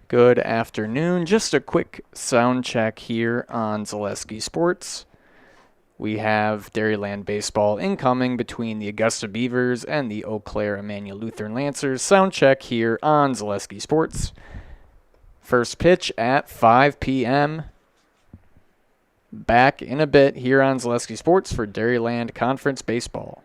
Good afternoon. Just a quick sound check here on Zaleski Sports. We have Dairyland baseball incoming between the Augusta Beavers and the Eau Claire Immanuel Lutheran Lancers. Sound check here on Zaleski Sports. First pitch at 5 p.m. Back in a bit here on Zaleski Sports for Dairyland Conference Baseball.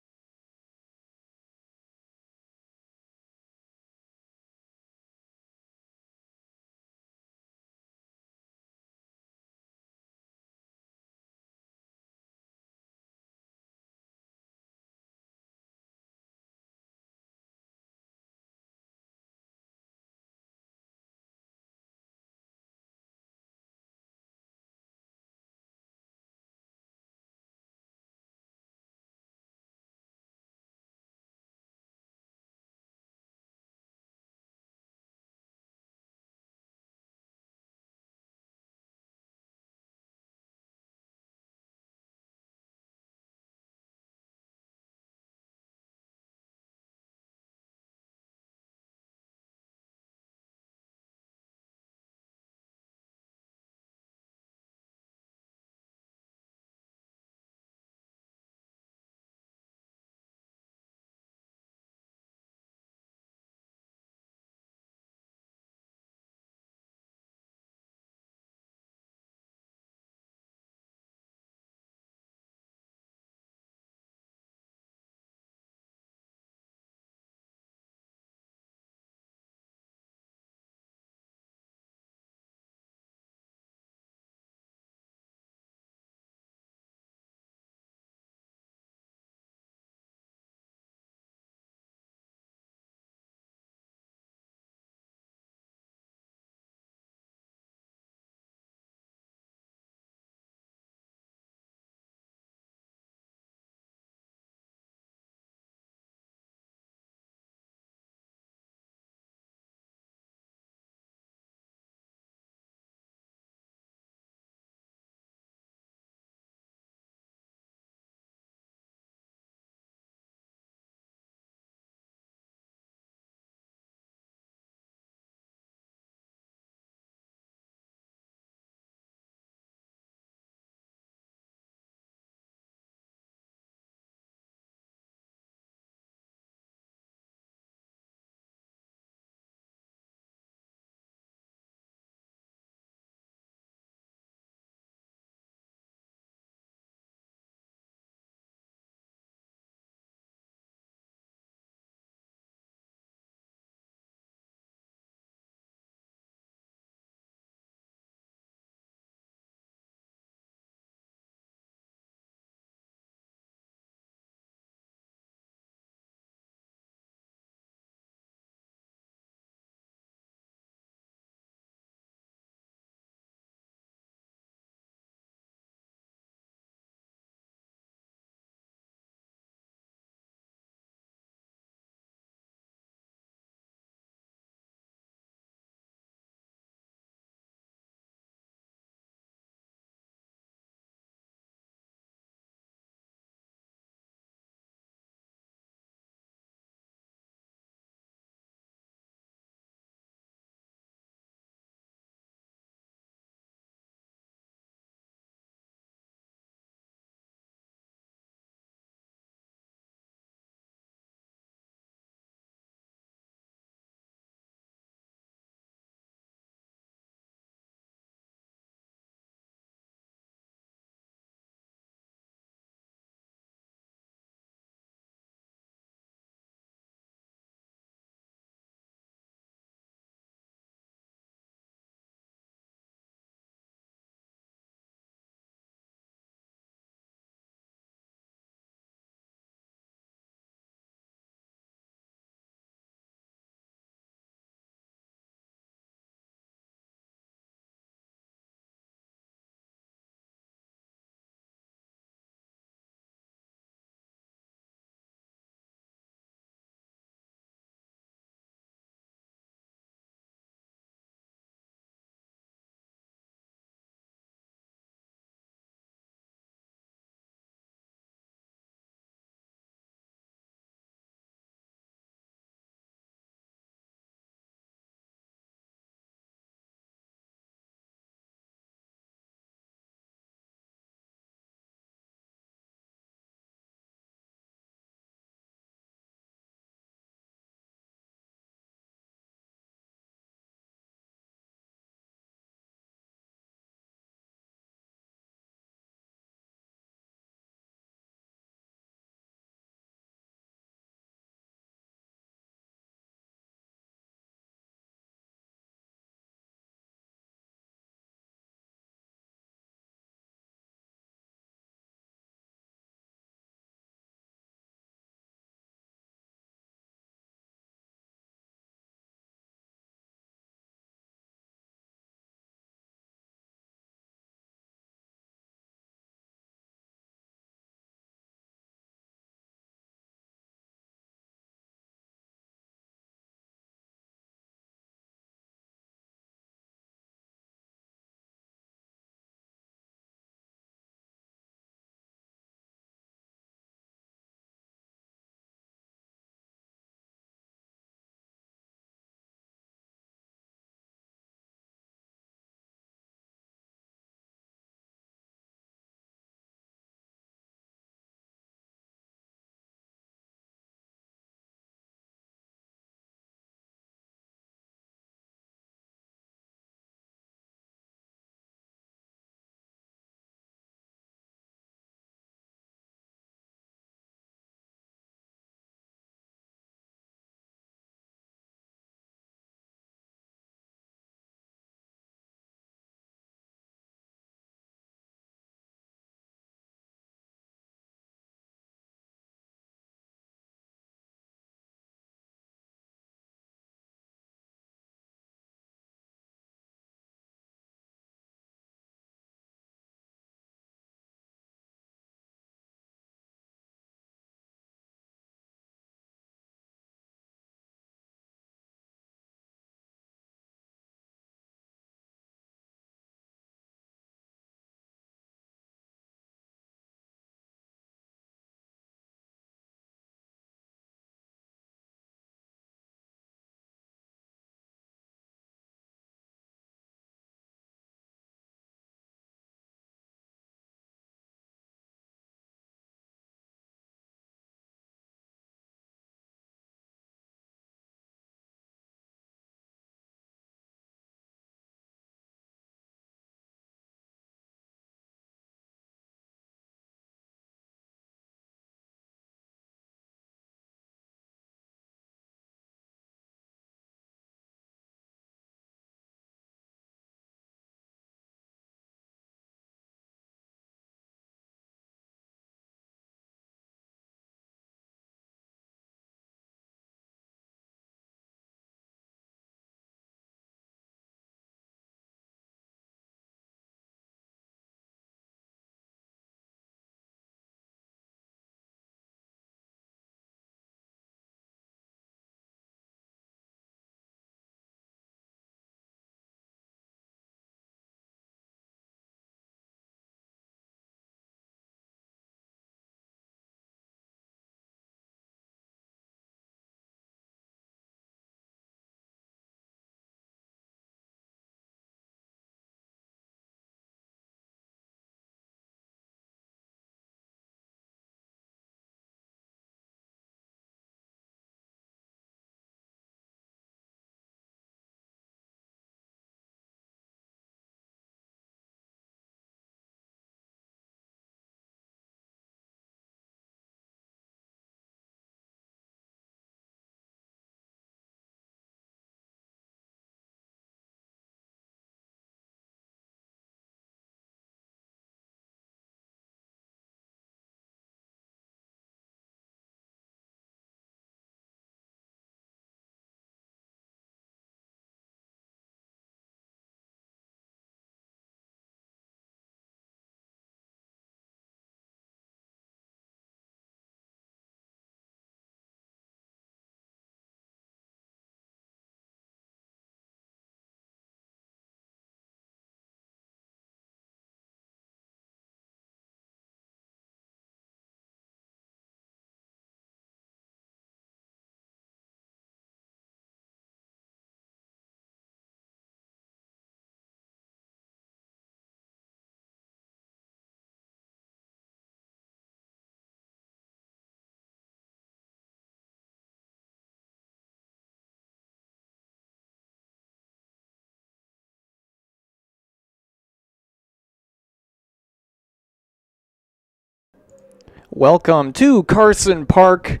Welcome to Carson Park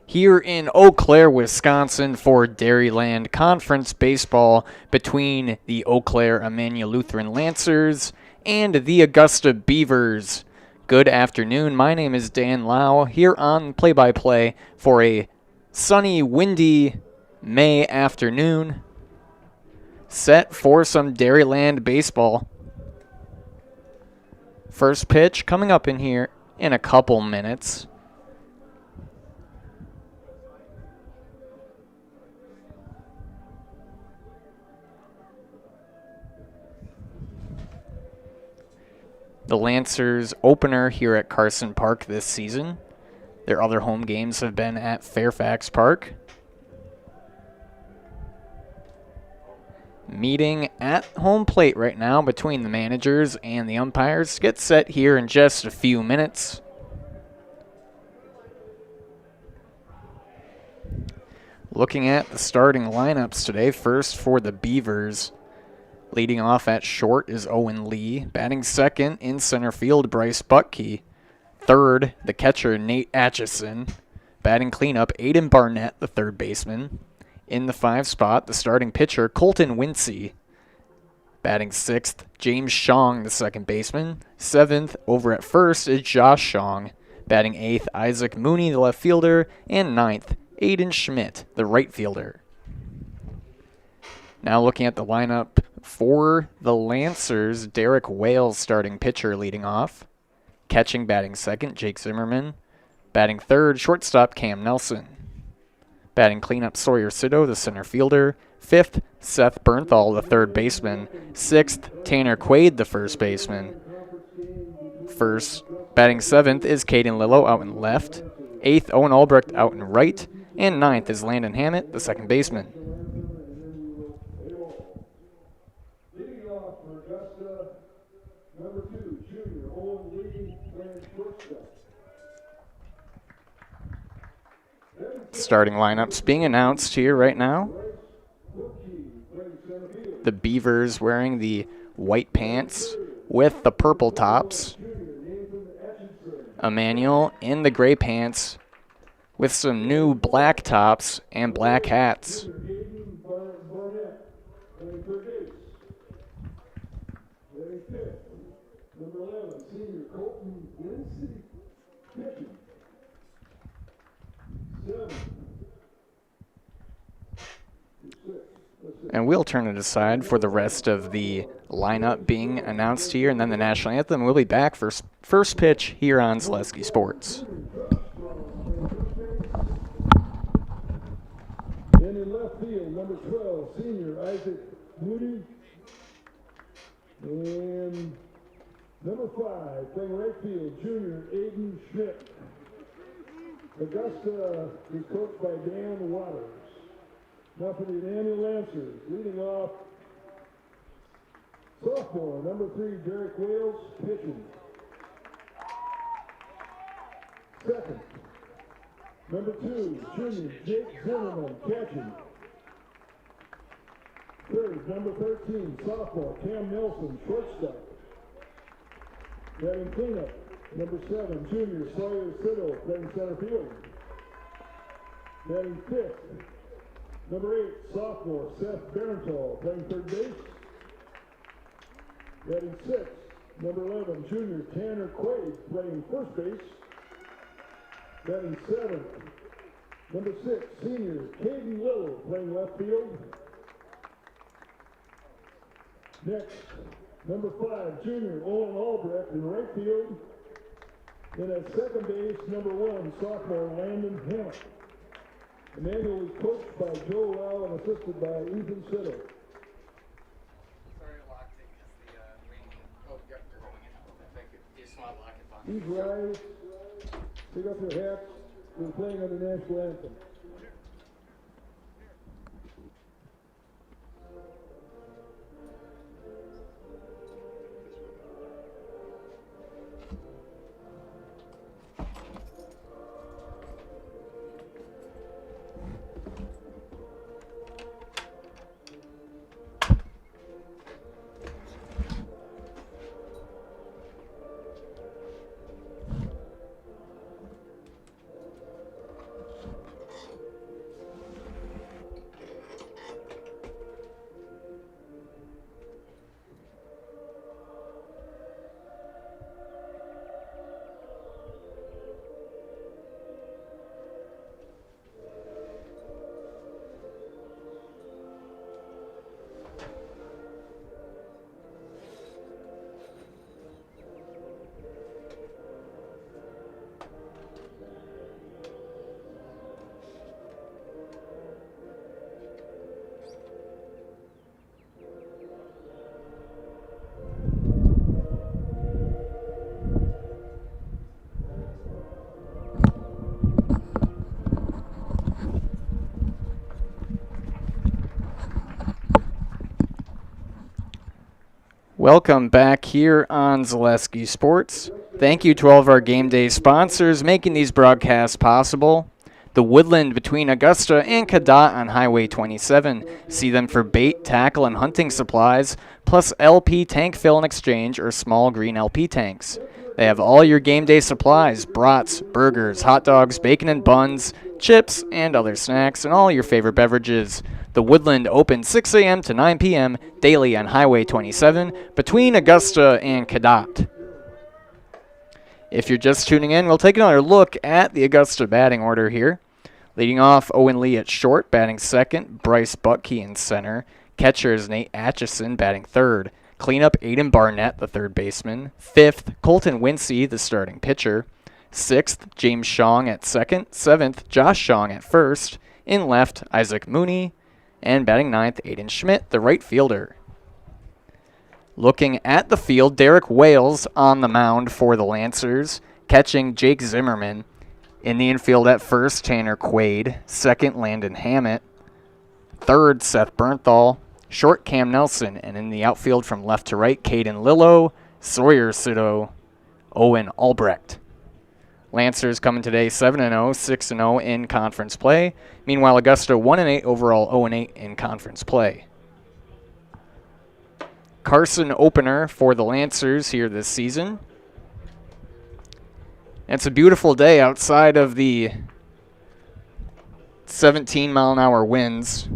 here in Eau Claire, Wisconsin for Dairyland Conference Baseball between the Eau Claire Immanuel Lutheran Lancers and the Augusta Beavers. Good afternoon. My name is Dan Lau here on play-by-play for a sunny, windy May afternoon set for some Dairyland baseball. First pitch coming up in here in a couple minutes. The Lancers opener here at Carson Park this season. Their other home games have been at Fairfax Park. Meeting at home plate right now between the managers and the umpires. Get set here in just a few minutes. Looking at the starting lineups today, first for the Beavers. Leading off at short is Owen Lee. Batting second in center field, Bryce Butkey. Third, the catcher, Nate Atchison. Batting cleanup, Aiden Barnett, the third baseman. In the 5 spot, the starting pitcher, Colton Wincy. Batting sixth, James Shong, the second baseman. Seventh, over at first, is Josh Shong. Batting eighth, Isaac Mooney, the left fielder. And ninth, Aiden Schmidt, the right fielder. Now looking at the lineup for the Lancers, Derek Wales, starting pitcher, leading off. Catching, batting second, Jake Zimmerman. Batting third, shortstop, Cam Nelson. Batting cleanup, Sawyer Sido, the center fielder. Fifth, Seth Bernthal, the third baseman. Sixth, Tanner Quaid, the first baseman. Batting seventh is Caden Lillo out in left. Eighth, Owen Albrecht out in right. And ninth is Landon Hammett, the second baseman. Leading off for Augusta, number 2, junior Owen Lee, playing shortstop. Starting lineups being announced here right now. The Beavers wearing the white pants with the purple tops. Immanuel in the gray pants with some new black tops and black hats. And we'll turn it aside for the rest of the lineup being announced here, and then the national anthem. We'll be back for first pitch here on Zaleski Sports. And in left field, number 12, senior Isaac Moody. And number 5, playing right field, junior Aiden Schmidt. Augusta is coached by Dan Waters. Now for the Immanuel Lancers, leading off, sophomore, number 3, Derek Wales, pitching. Second, number 2, junior Jake Zimmerman, catching. Third, number 13, sophomore, Cam Nelson, shortstop. Batting cleanup, number 7, junior Sawyer Sido, playing center field. Batting fifth, number 8, sophomore, Seth Bernthal, playing third base. Batting sixth, number 11, junior Tanner Quaid, playing first base. Batting seventh, number 6, senior Caden Lillo, playing left field. Next, number 5, junior Owen Albrecht in right field. And at second base, number 1, sophomore Landon Hammett. Immanuel is coached by Joe Lau and assisted by Ethan Siddle. These rise, pick up your hats. We're playing on the national anthem. Welcome back here on Zaleski Sports. Thank you to all of our game day sponsors making these broadcasts possible. The Woodland between Augusta and Cadott on Highway 27. See them for bait, tackle, and hunting supplies, plus LP tank fill and exchange or small green LP tanks. They have all your game day supplies, brats, burgers, hot dogs, bacon and buns, chips, and other snacks, and all your favorite beverages. The Woodland open 6 a.m. to 9 p.m. daily on Highway 27 between Augusta and Cadott. If you're just tuning in, we'll take another look at the Augusta batting order here. Leading off, Owen Lee at short, batting second. Bryce Butkey in center. Catcher is Nate Atchison, batting third. Cleanup, Aiden Barnett, the third baseman. Fifth, Colton Wincey, the starting pitcher. Sixth, James Shong at second. Seventh, Josh Shong at first. In left, Isaac Mooney. And batting ninth, Aiden Schmidt, the right fielder. Looking at the field, Derek Wales on the mound for the Lancers. Catching, Jake Zimmerman. In the infield at first, Tanner Quaid. Second, Landon Hammett. Third, Seth Bernthal. Short, Cam Nelson. And in the outfield from left to right, Caden Lillo, Sawyer Sido, Owen Albrecht. Lancers coming today 7-0, 6-0 in conference play. Meanwhile, Augusta 1-8 overall, 0-8 in conference play. Carson opener for the Lancers here this season. It's a beautiful day outside of the 17-mile-an-hour winds.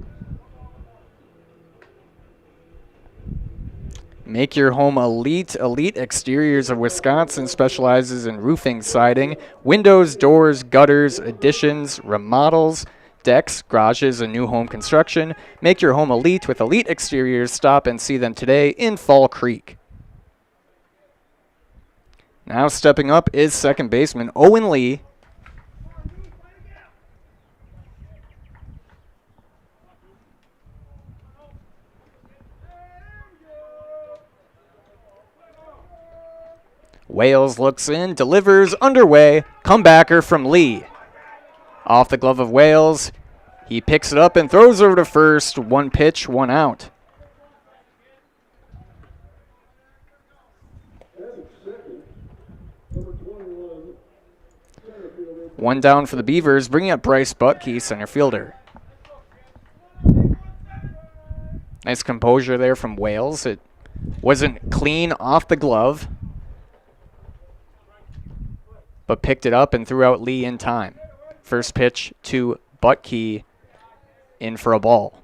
Make your home elite. Elite Exteriors of Wisconsin specializes in roofing, siding, windows, doors, gutters, additions, remodels, decks, garages, and new home construction. Make your home elite with Elite Exteriors. Stop and see them today in Fall Creek. Now stepping up is second baseman Owen Lee. Wales looks in, delivers, underway, comebacker from Lee. Off the glove of Wales, he picks it up and throws over to first. One pitch, one out. One down for the Beavers, bringing up Bryce Butkey, center fielder. Nice composure there from Wales. It wasn't clean off the glove, but picked it up and threw out Lee in time. First pitch to Butkey, in for a ball.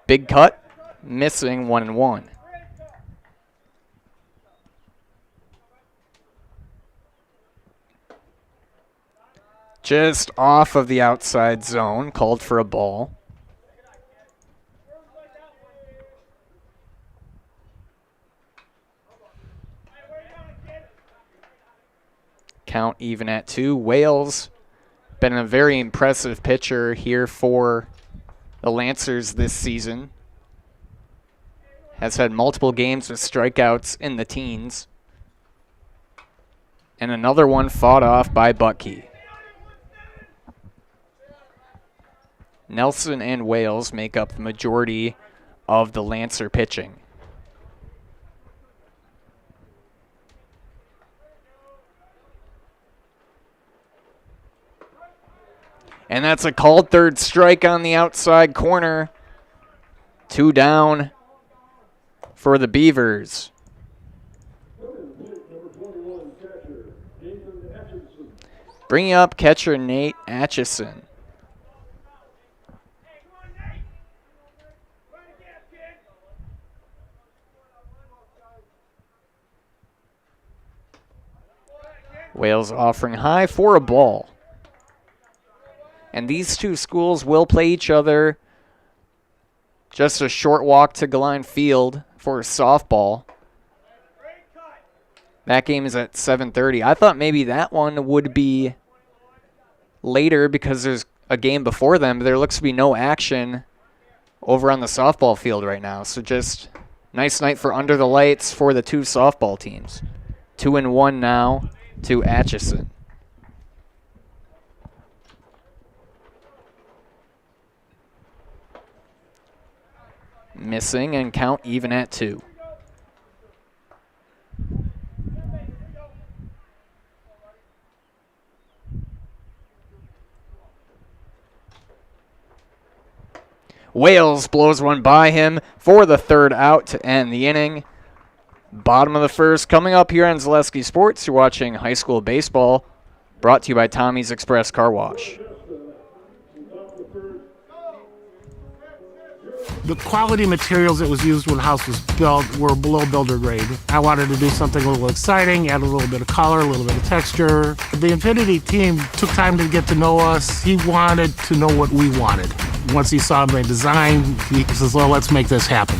Big cut, missing 1-1. Just off of the outside zone, called for a ball. Count even at 2. Wales been a very impressive pitcher here for the Lancers this season. Has had multiple games with strikeouts in the teens. And another one fought off by Butkey. Nelson and Wales make up the majority of the Lancer pitching. And that's a called third strike on the outside corner. 2 down for the Beavers. Bringing up catcher Nate Atchison. Wales offering high for a ball. And these two schools will play each other Just a short walk to Galine Field for softball. That game is at 7:30. I thought maybe that one would be later because there's a game before them, but there looks to be no action over on the softball field right now. So just nice night for under the lights for the two softball teams. 2-1 now to Atchison. Missing and count even at 2. Wales blows one by him for the third out to end the inning. Bottom of the first coming up here on Zaleski Sports. You're watching high school baseball, brought to you by Tommy's Express Car Wash. The quality materials that was used when the house was built were below builder grade. I wanted to do something a little exciting, add a little bit of color, a little bit of texture. The Infinity team took time to get to know us. He wanted to know what we wanted. Once he saw my design, he says, well, let's make this happen.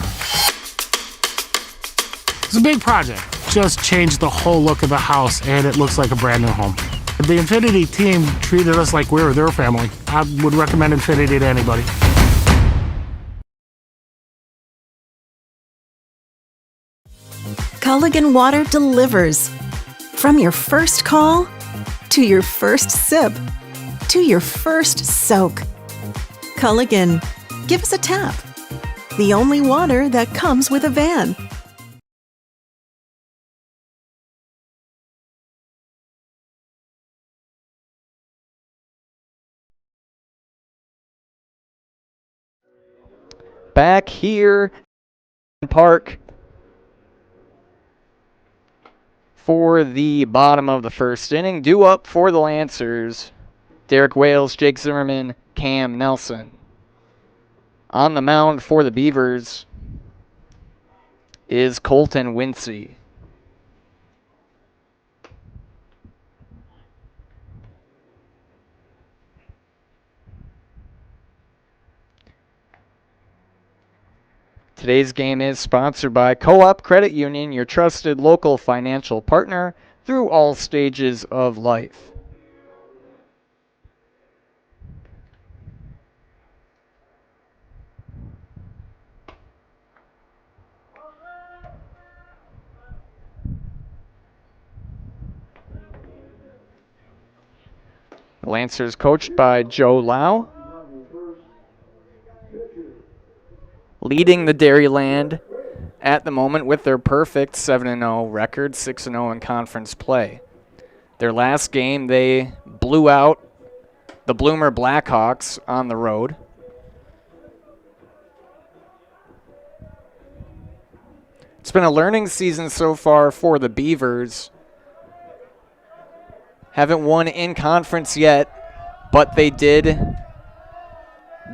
It's a big project. Just changed the whole look of the house, and it looks like a brand new home. The Infinity team treated us like we were their family. I would recommend Infinity to anybody. Culligan Water delivers. From your first call, to your first sip, to your first soak. Culligan, give us a tap. The only water that comes with a van. Back here in Park for the bottom of the first inning. Due up for the Lancers, Derek Wales, Jake Zimmerman, Cam Nelson. On the mound for the Beavers is Colton Wincy. Today's game is sponsored by Co-op Credit Union, your trusted local financial partner through all stages of life. The Lancers coached by Joe Lau. Leading the Dairyland at the moment with their perfect 7-0 record, 6-0 in conference play. Their last game, they blew out the Bloomer Blackhawks on the road. It's been a learning season so far for the Beavers. Haven't won in conference yet, but they did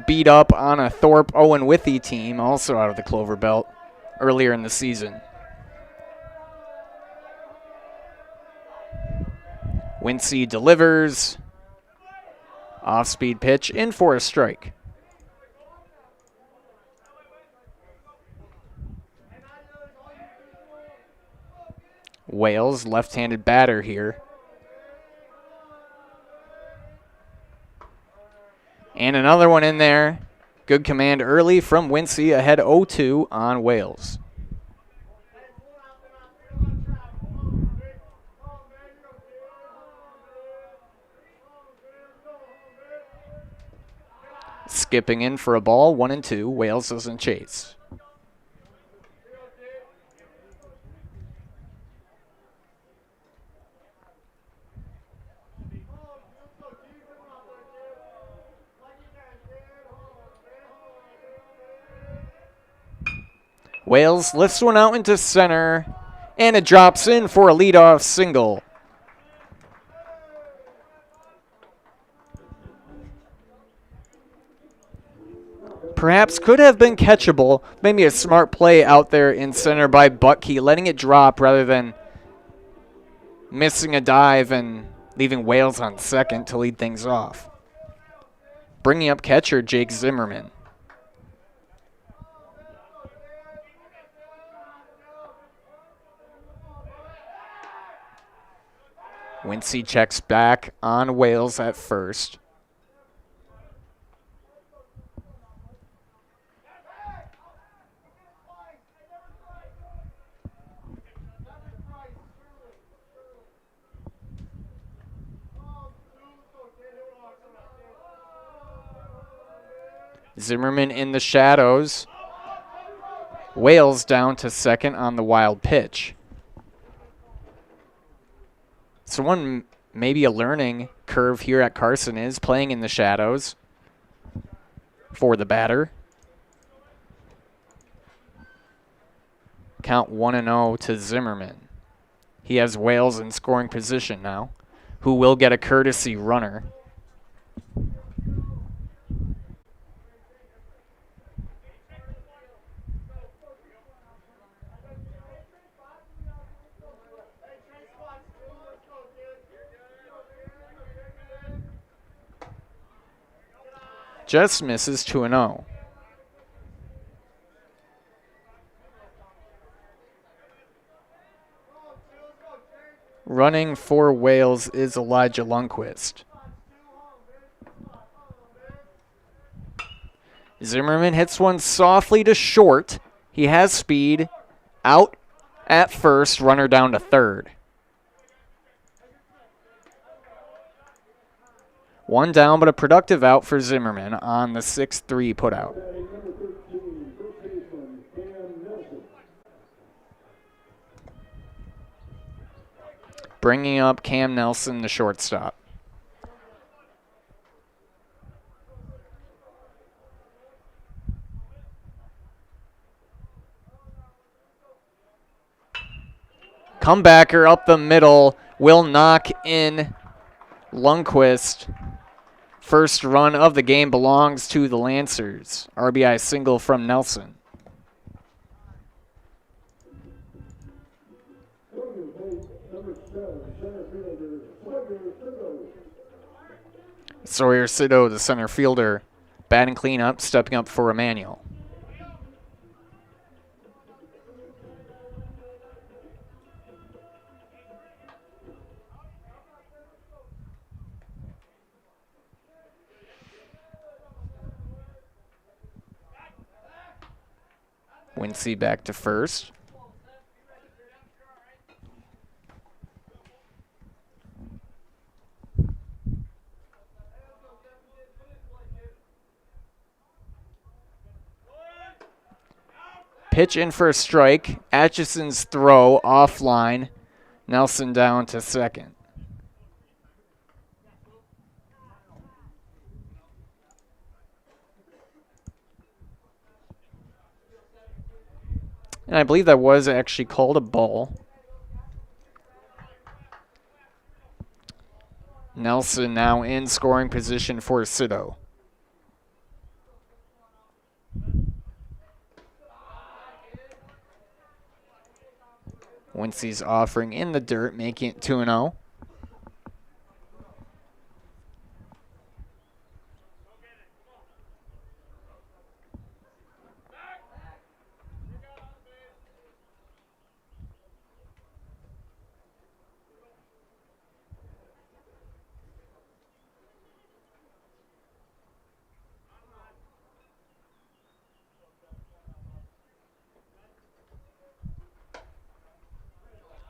beat up on a Thorpe Owen Withy team, also out of the Clover Belt, earlier in the season. Wincy delivers. Off-speed pitch in for a strike. Wales, left-handed batter here. And another one in there. Good command early from Wincy, ahead 0-2 on Wales. Skipping in for a ball, 1-2. Wales doesn't chase. Wales lifts one out into center, and it drops in for a leadoff single. Perhaps could have been catchable. Maybe a smart play out there in center by Butkey, letting it drop rather than missing a dive and leaving Wales on second to lead things off. Bringing up catcher Jake Zimmerman. Wincy checks back on Wales at first. Zimmerman in the shadows. Wales down to second on the wild pitch. So maybe a learning curve here at Carson is playing in the shadows for the batter. Count 1-0 to Zimmerman. He has Wales in scoring position now, who will get a courtesy runner. Just misses 2-0. Running for Wales is Elijah Lundquist. Zimmerman hits one softly to short. He has speed. Out at first, runner down to third. One down, but a productive out for Zimmerman on the 6-3 putout. Bringing up Cam Nelson, the shortstop. Comebacker up the middle will knock in Lundquist. First run of the game belongs to the Lancers. RBI single from Nelson. Sawyer Sido, the center fielder, batting cleanup, stepping up for Immanuel. Wincy back to first. Pitch in for a strike. Atchison's throw offline. Nelson down to second. And I believe that was actually called a ball. Nelson now in scoring position for Sido. Wincy's offering in the dirt, making it 2-0.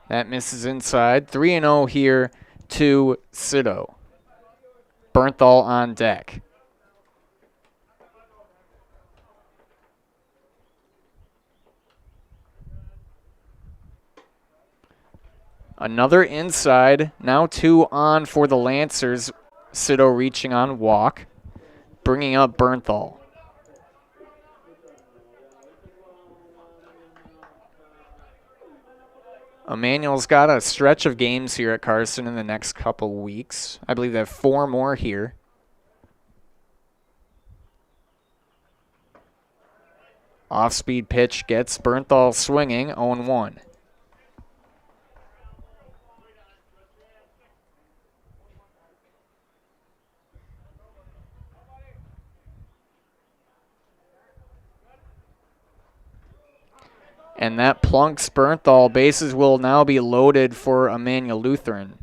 That misses inside. 3-0 here to Sido. Bernthal on deck. Another inside. Now 2 on for the Lancers. Sido reaching on walk. Bringing up Bernthal. Immanuel's got a stretch of games here at Carson in the next couple weeks. I believe they have 4 more here. Off-speed pitch gets Bernthal swinging, 0-1. And that plunks Bernthal. Bases will now be loaded for Immanuel Lutheran.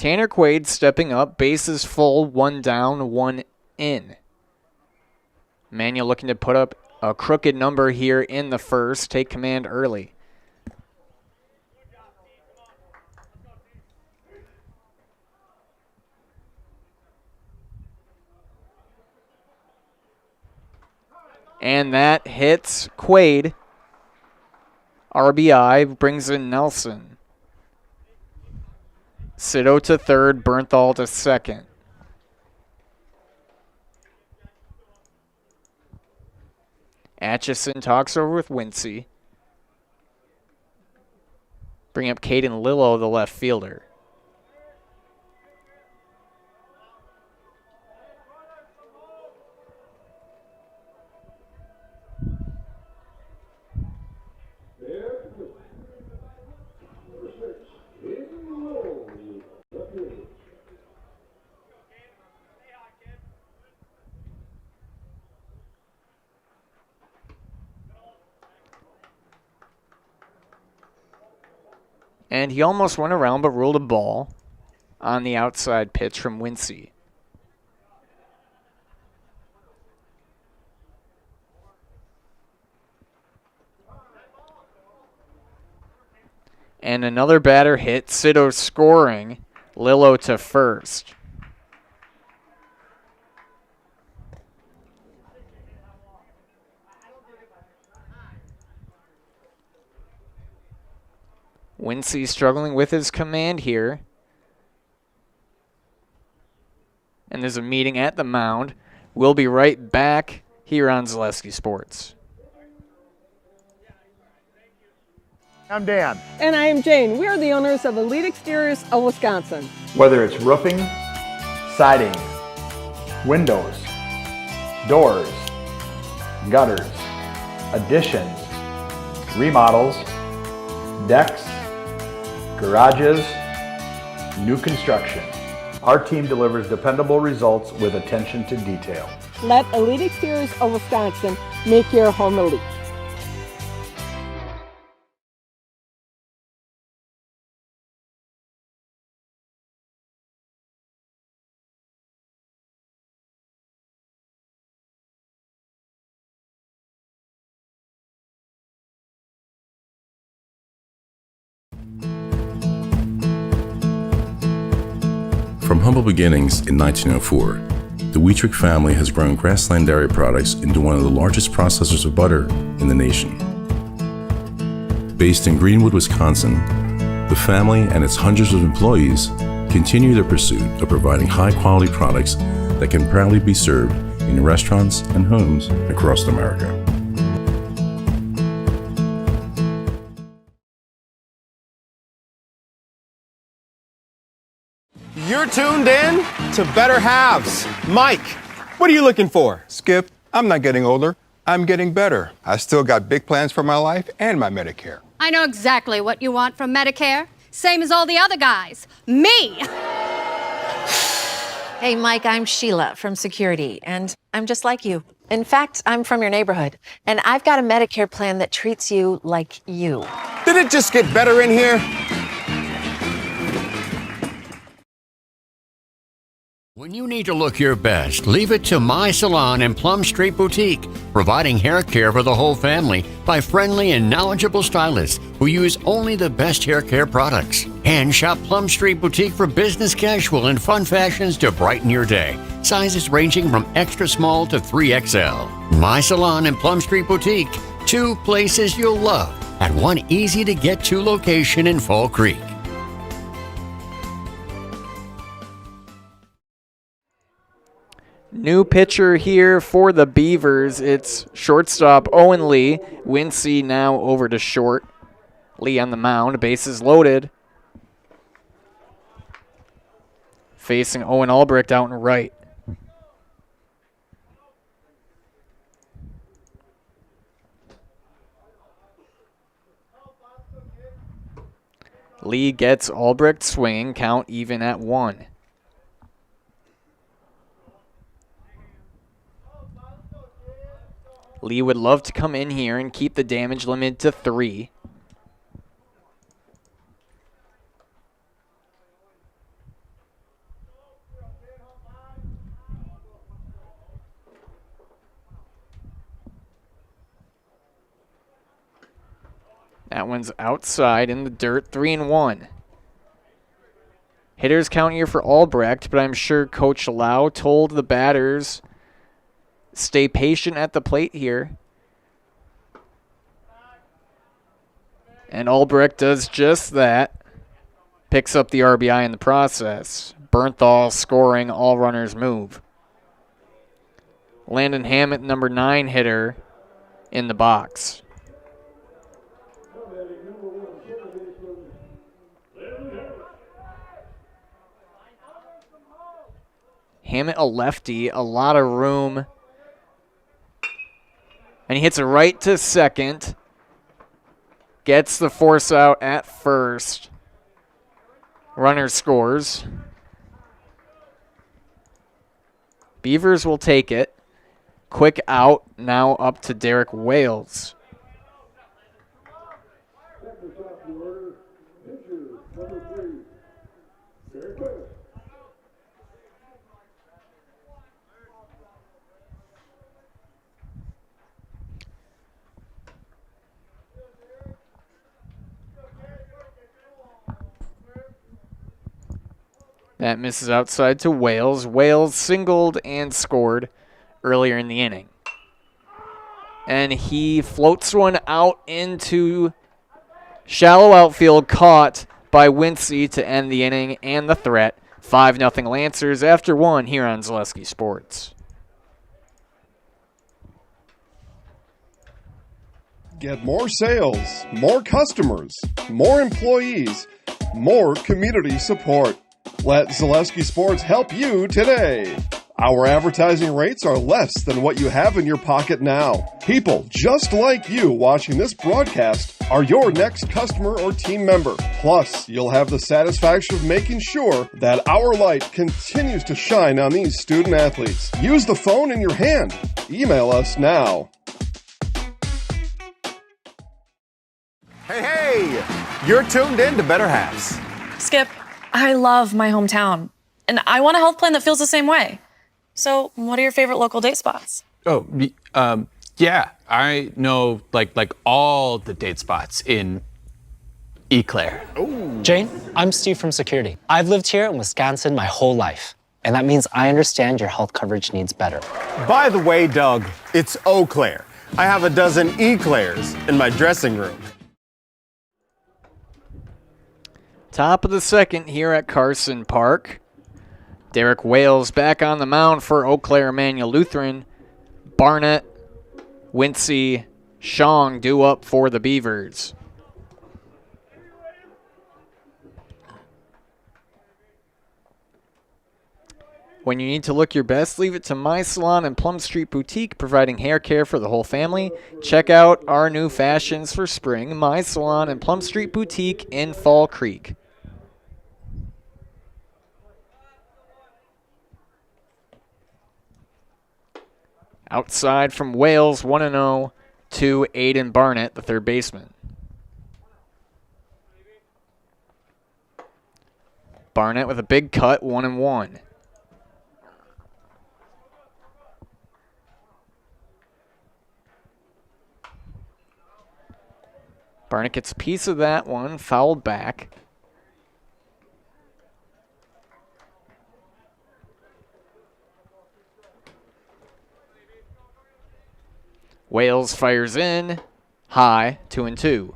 Tanner Quaid stepping up. Bases full. 1 down, 1 in. Immanuel looking to put up a crooked number here in the first. Take command early. And that hits Quaid. RBI brings in Nelson. Cito to third, Bernthal to second. Atchison talks over with Wincy. Bring up Caden Lillo, the left fielder. And he almost went around but ruled a ball on the outside pitch from Wincy. And another batter hit. Cito scoring. Lillo to first. Wincy struggling with his command here. And there's a meeting at the mound. We'll be right back here on Zaleski Sports. I'm Dan. And I am Jane. We are the owners of Elite Exteriors of Wisconsin. Whether it's roofing, siding, windows, doors, gutters, additions, remodels, decks, garages, new construction. Our team delivers dependable results with attention to detail. Let Elite Exteriors of Wisconsin make your home elite. From humble beginnings in 1904, the Wheatrick family has grown Grassland Dairy Products into one of the largest processors of butter in the nation. Based in Greenwood, Wisconsin, the family and its hundreds of employees continue their pursuit of providing high-quality products that can proudly be served in restaurants and homes across America. You're tuned in to Better Halves. Mike, what are you looking for? Skip, I'm not getting older. I'm getting better. I still got big plans for my life and my Medicare. I know exactly what you want from Medicare. Same as all the other guys. Me! Hey, Mike, I'm Sheila from Security, and I'm just like you. In fact, I'm from your neighborhood, and I've got a Medicare plan that treats you like you. Did it just get better in here? When you need to look your best, leave it to My Salon and Plum Street Boutique, providing hair care for the whole family by friendly and knowledgeable stylists who use only the best hair care products. And shop Plum Street Boutique for business casual and fun fashions to brighten your day. Sizes ranging from extra small to 3XL. My Salon and Plum Street Boutique, 2 places you'll love at one easy-to-get-to location in Fall Creek. New pitcher here for the Beavers. It's shortstop Owen Lee. Wincy now over to short. Lee on the mound. Bases loaded. Facing Owen Albrecht out and right. Lee gets Albrecht swinging. Count even at 1. Lee would love to come in here and keep the damage limit to 3. That one's outside in the dirt, 3-1. Hitters count here for Albrecht, but I'm sure Coach Lau told the batters, stay patient at the plate here. And Albrecht does just that. Picks up the RBI in the process. Bernthal scoring, all runners move. Landon Hammett, number 9 hitter, in the box. Hammett, a lefty, a lot of room. And he hits it right to second. Gets the force out at first. Runner scores. Beavers will take it. Quick out, now up to Derek Wales. That misses outside to Wales. Wales singled and scored earlier in the inning. And he floats one out into shallow outfield, caught by Wincy to end the inning and the threat. 5-0 Lancers after 1 here on Zaleski Sports. Get more sales, more customers, more employees, more community support. Let Zaleski Sports help you today. Our advertising rates are less than what you have in your pocket now. People just like you watching this broadcast are your next customer or team member. Plus, you'll have the satisfaction of making sure that our light continues to shine on these student athletes. Use the phone in your hand. Email us now. Hey, you're tuned in to Better Halves. Skip, I love my hometown, and I want a health plan that feels the same way. So, what are your favorite local date spots? Oh, yeah, I know like all the date spots in Eau Claire. Ooh. Jane, I'm Steve from Security. I've lived here in Wisconsin my whole life, and that means I understand your health coverage needs better. By the way, Doug, it's Eau Claire. I have a dozen Eclairs in my dressing room. Top of the second here at Carson Park. Derek Wales back on the mound for Eau Claire Immanuel Lutheran. Barnett, Wincy, Shong due up for the Beavers. When you need to look your best, leave it to My Salon and Plum Street Boutique, providing hair care for the whole family. Check out our new fashions for spring, My Salon and Plum Street Boutique in Fall Creek. Outside from Wales, 1-0 to Aiden Barnett, the third baseman. Barnett with a big cut, 1-1. Barnett gets a piece of that one, fouled back. Wales fires in, high, 2-2.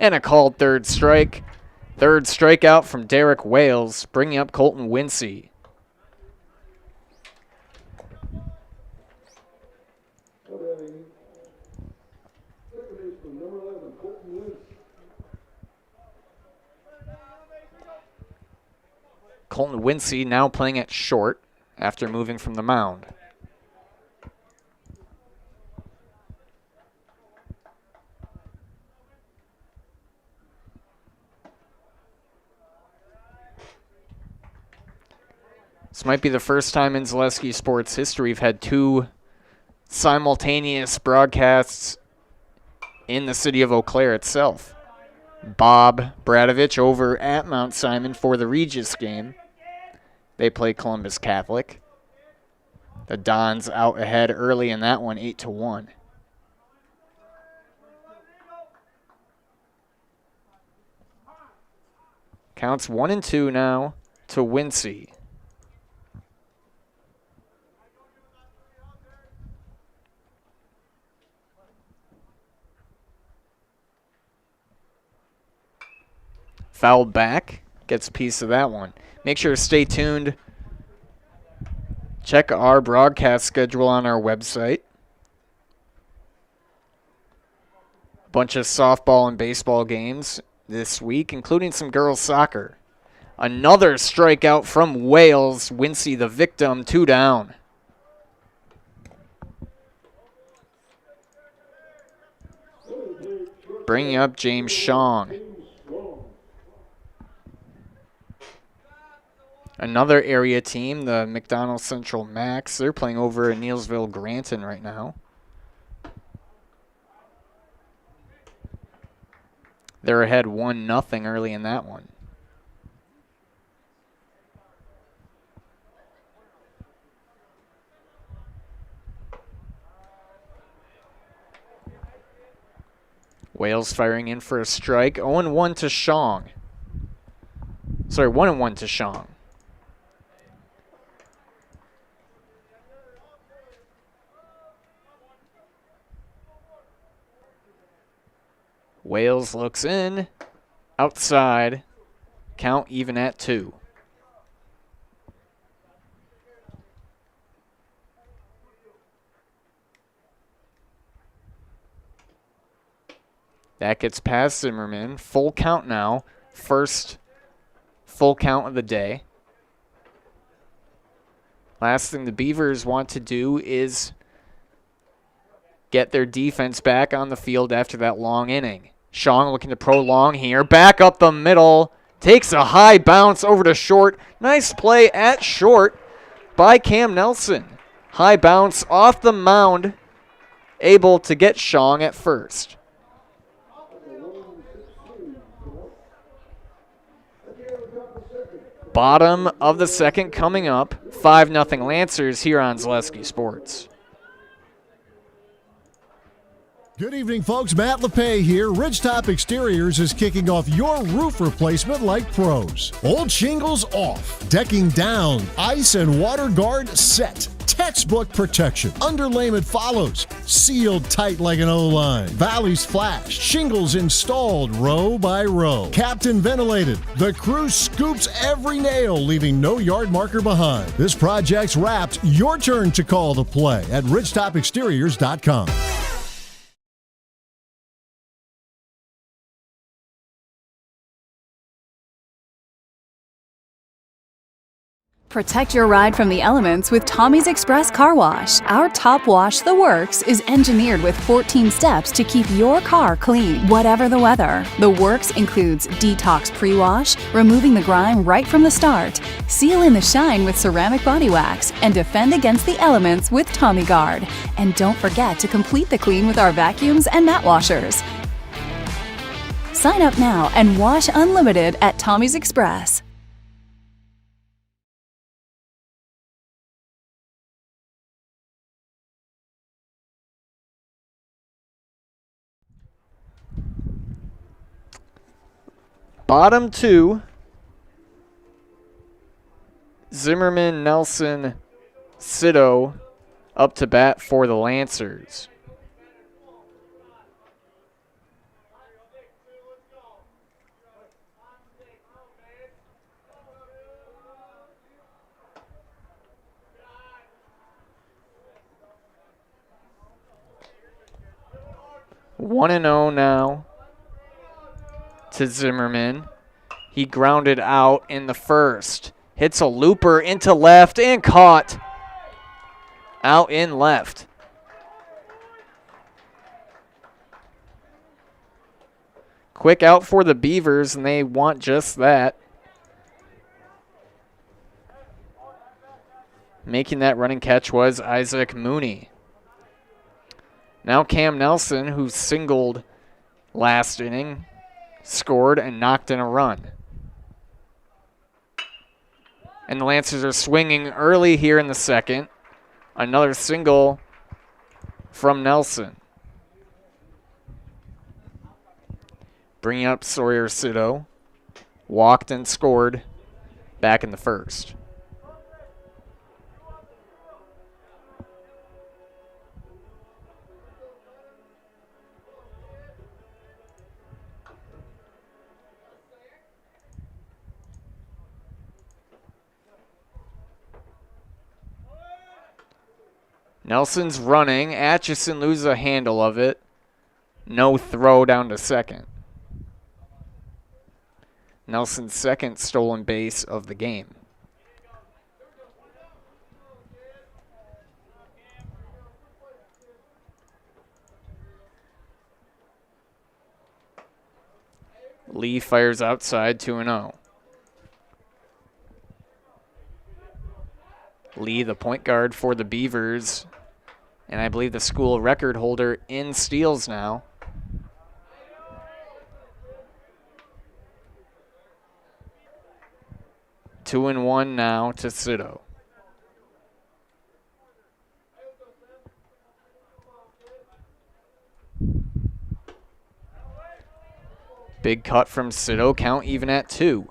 And a called third strike. Third strikeout from Derek Wales, bringing up Colton Wincy. Colton Wincy now playing at short after moving from the mound. This might be the first time in Zaleski sports history we've had two simultaneous broadcasts in the city of Eau Claire itself. Bob Bradovich over at Mount Simon for the Regis game, They play Columbus Catholic. The Dons out ahead early in that one, 8-1. Counts 1-2 now to Wincy. Fouled back, gets a piece of that one. Make sure to stay tuned. Check our broadcast schedule on our website. A bunch of softball and baseball games this week, including some girls soccer. Another strikeout from Wales. Wincy the victim, 2 down. Bringing up James Shong. Another area team, the McDonald Central Max. They're playing over in Neilsville Granton right now. They're ahead 1-0 early in that one. Wales firing in for a strike. 0-1 to Shong. Sorry, 1-1 to Shong. Wales looks in, outside, count even at 2. That gets past Zimmerman. Full count now. First full count of the day. Last thing the Beavers want to do is get their defense back on the field after that long inning. Shong looking to prolong here. Back up the middle. Takes a high bounce over to short. Nice play at short by Cam Nelson. High bounce off the mound. Able to get Shong at first. Bottom of the second coming up. 5-0 Lancers here on Zaleski Sports. Good evening, folks. Matt LePay here. Ridgetop Exteriors is kicking off your roof replacement like pros. Old shingles off, decking down, ice and water guard set. Textbook protection. Underlayment follows. Sealed tight like an O-line. Valleys flashed. Shingles installed row by row. Captain ventilated. The crew scoops every nail, leaving no yard marker behind. This project's wrapped. Your turn to call the play at ridgetopexteriors.com. Protect your ride from the elements with Tommy's Express Car Wash. Our top wash, The Works, is engineered with 14 steps to keep your car clean, whatever the weather. The Works includes detox pre-wash, removing the grime right from the start, seal in the shine with ceramic body wax, and defend against the elements with Tommy Guard. And don't forget to complete the clean with our vacuums and mat washers. Sign up now and wash unlimited at Tommy's Express. Bottom 2. Zimmerman, Nelson, Sito up to bat for the Lancers. One and 0 now to Zimmerman. He grounded out in the first. Hits a looper into left and caught out in left. Quick out for the Beavers, and they want just that. Making that running catch was Isaac Mooney. Now Cam Nelson, who singled last inning, scored and knocked in a run. And the Lancers are swinging early here in the second. Another single from Nelson. Bringing up Sawyer Sido. Walked and scored back in the first. Nelson's running. Atchison loses a handle of it. No throw down to second. Nelson's second stolen base of the game. Lee fires outside 2-0. Lee, the point guard for the Beavers, and I believe the school record holder in steals now. Two and one now to Sido. Big cut from Sido, count even at 2.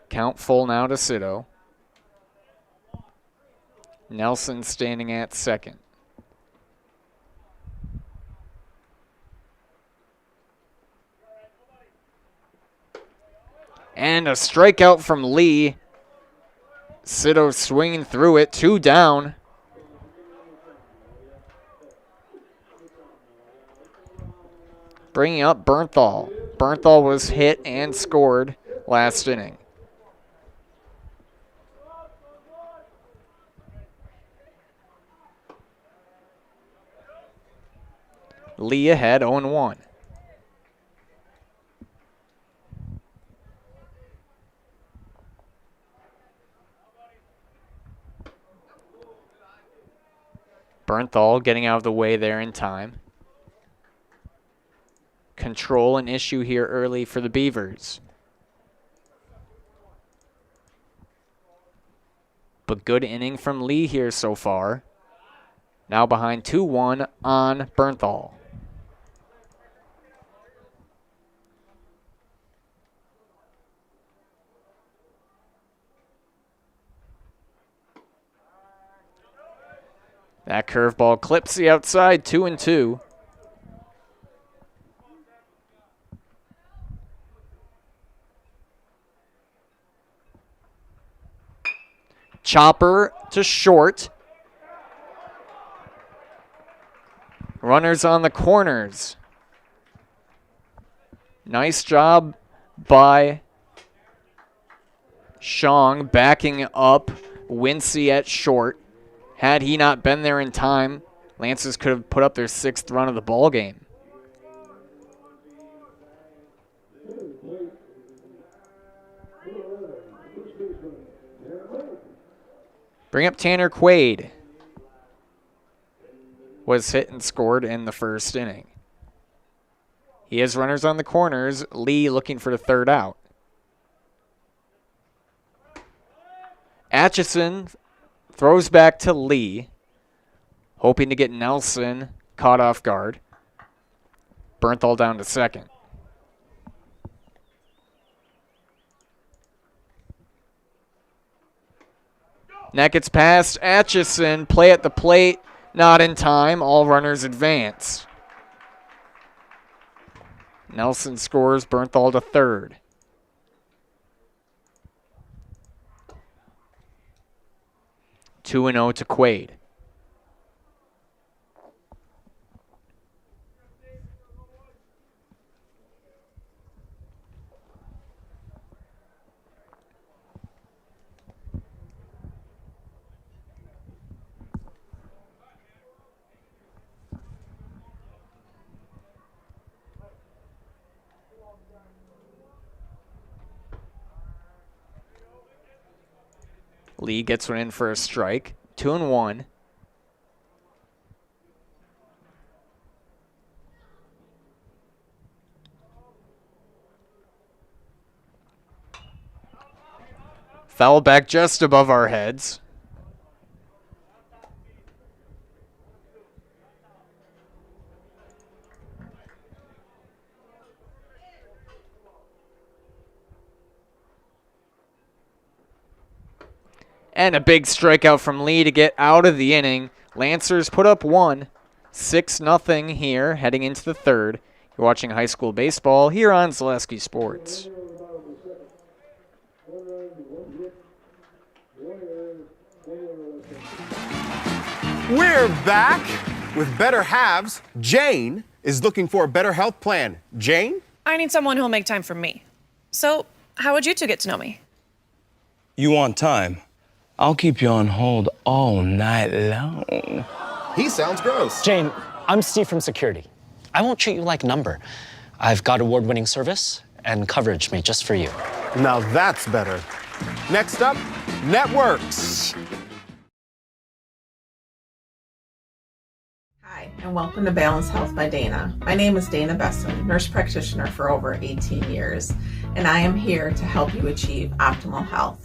Count full now to Sido. Nelson standing at second. And a strikeout from Lee. Sido swinging through it, 2 down. Bringing up Bernthal. Bernthal was hit and scored last inning. Lee ahead, 0-1. Bernthal getting out of the way there in time. Control an issue here early for the Beavers. But good inning from Lee here so far. Now behind 2-1 on Bernthal. That curveball clips the outside, 2-2. Chopper to short. Runners on the corners. Nice job by Shong backing up Wincy at short. Had he not been there in time, Lancers could have put up their 6th run of the ball game. Bring up Tanner Quaid. Was hit and scored in the first inning. He has runners on the corners. Lee looking for the 3rd out. Atchison throws back to Lee, hoping to get Nelson caught off guard. Bernthal down to second. And that gets past Atchison. Play at the plate. Not in time. All runners advance. Nelson scores. Bernthal to third. 2-0 to Quaid. Lee gets one in for a strike. 2-1. Foul back just above our heads. And a big strikeout from Lee to get out of the inning. Lancers put up 1. 6-0 here, heading into the third. You're watching high school baseball here on Zaleski Sports. We're back with better halves. Jane is looking for a better health plan. Jane? I need someone who'll make time for me. So, how would you two get to know me? You want time? I'll keep you on hold all night long. He sounds gross. Jane, I'm Steve from security. I won't treat you like a number. I've got award-winning service and coverage made just for you. Now that's better. Next up, networks. Hi, and welcome to Balanced Health by Dana. My name is Dana Besson, nurse practitioner for over 18 years, and I am here to help you achieve optimal health.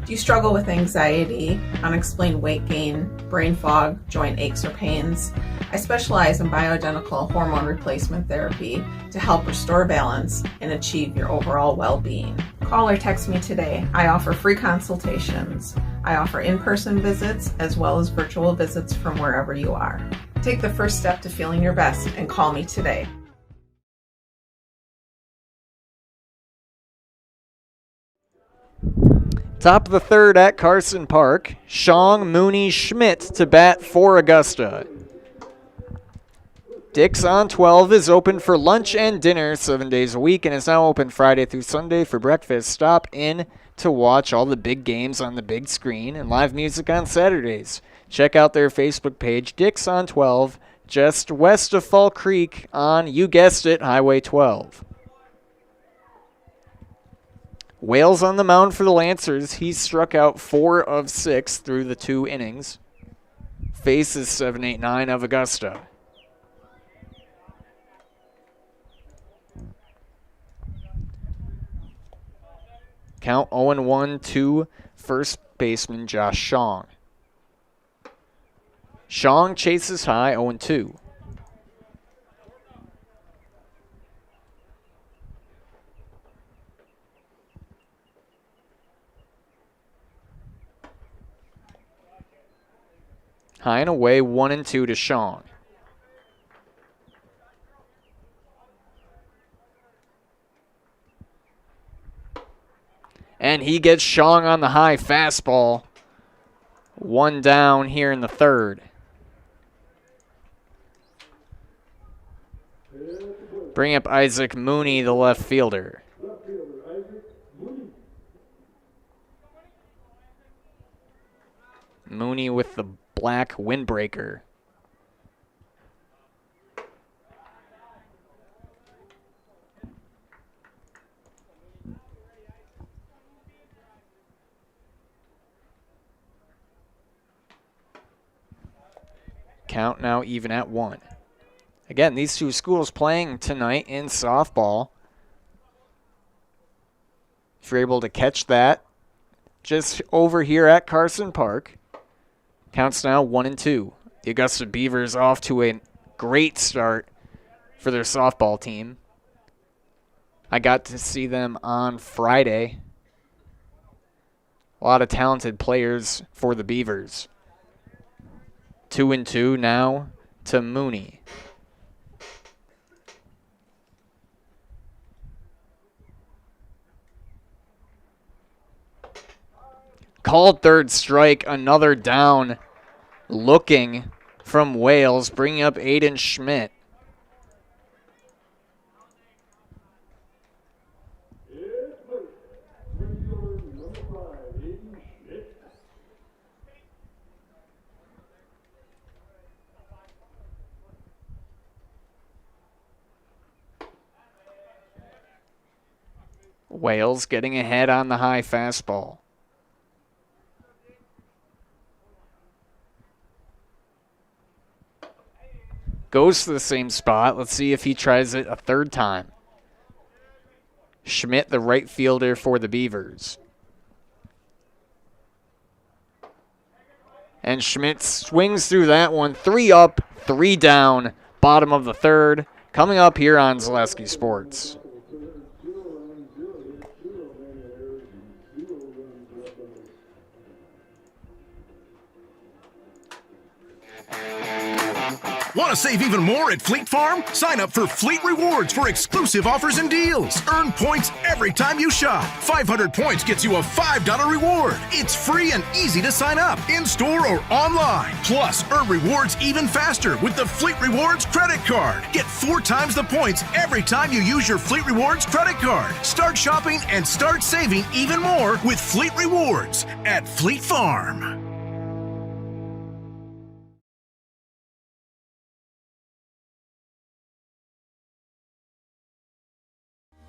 Do you struggle with anxiety, unexplained weight gain, brain fog, joint aches or pains? I specialize in bioidentical hormone replacement therapy to help restore balance and achieve your overall well-being. Call or text me today. I offer free consultations. I offer in-person visits as well as virtual visits from wherever you are. Take the first step to feeling your best and call me today. Top of the third at Carson Park. Shong, Mooney, Schmidt to bat for Augusta. Dick's on 12 is open for lunch and dinner 7 days a week and is now open Friday through Sunday for breakfast. Stop in to watch all the big games on the big screen and live music on Saturdays. Check out their Facebook page, Dick's on 12, just west of Fall Creek on, you guessed it, Highway 12. Wales on the mound for the Lancers. He struck out 4 of 6 through the 2 innings. Faces 7-8-9 of Augusta. Count 0-1 to first baseman Josh Shong. Shong chases high 0-2. High and away, 1-2 to Shong. And he gets Shong on the high fastball. 1 down here in the third. Bring up Isaac Mooney, the left fielder. Mooney with the black windbreaker. Count now even at 1. Again, these two schools playing tonight in softball. If you're able to catch that, just over here at Carson Park. Counts now 1-2. The Augusta Beavers off to a great start for their softball team. I got to see them on Friday. A lot of talented players for the Beavers. 2-2 now to Mooney. Called third strike, another down looking from Wales, bringing up Aiden Schmidt. Wales getting ahead on the high fastball. Goes to the same spot. Let's see if he tries it a third time. Schmidt, the right fielder for the Beavers. And Schmidt swings through that one. 3 up, 3 down. Bottom of the third. Coming up here on Zaleski Sports. Want to save even more at Fleet Farm? Sign up for Fleet Rewards for exclusive offers and deals. Earn points every time you shop. 500 points gets you a $5 reward. It's free and easy to sign up, in-store or online. Plus, earn rewards even faster with the Fleet Rewards credit card. Get 4 times the points every time you use your Fleet Rewards credit card. Start shopping and start saving even more with Fleet Rewards at Fleet Farm.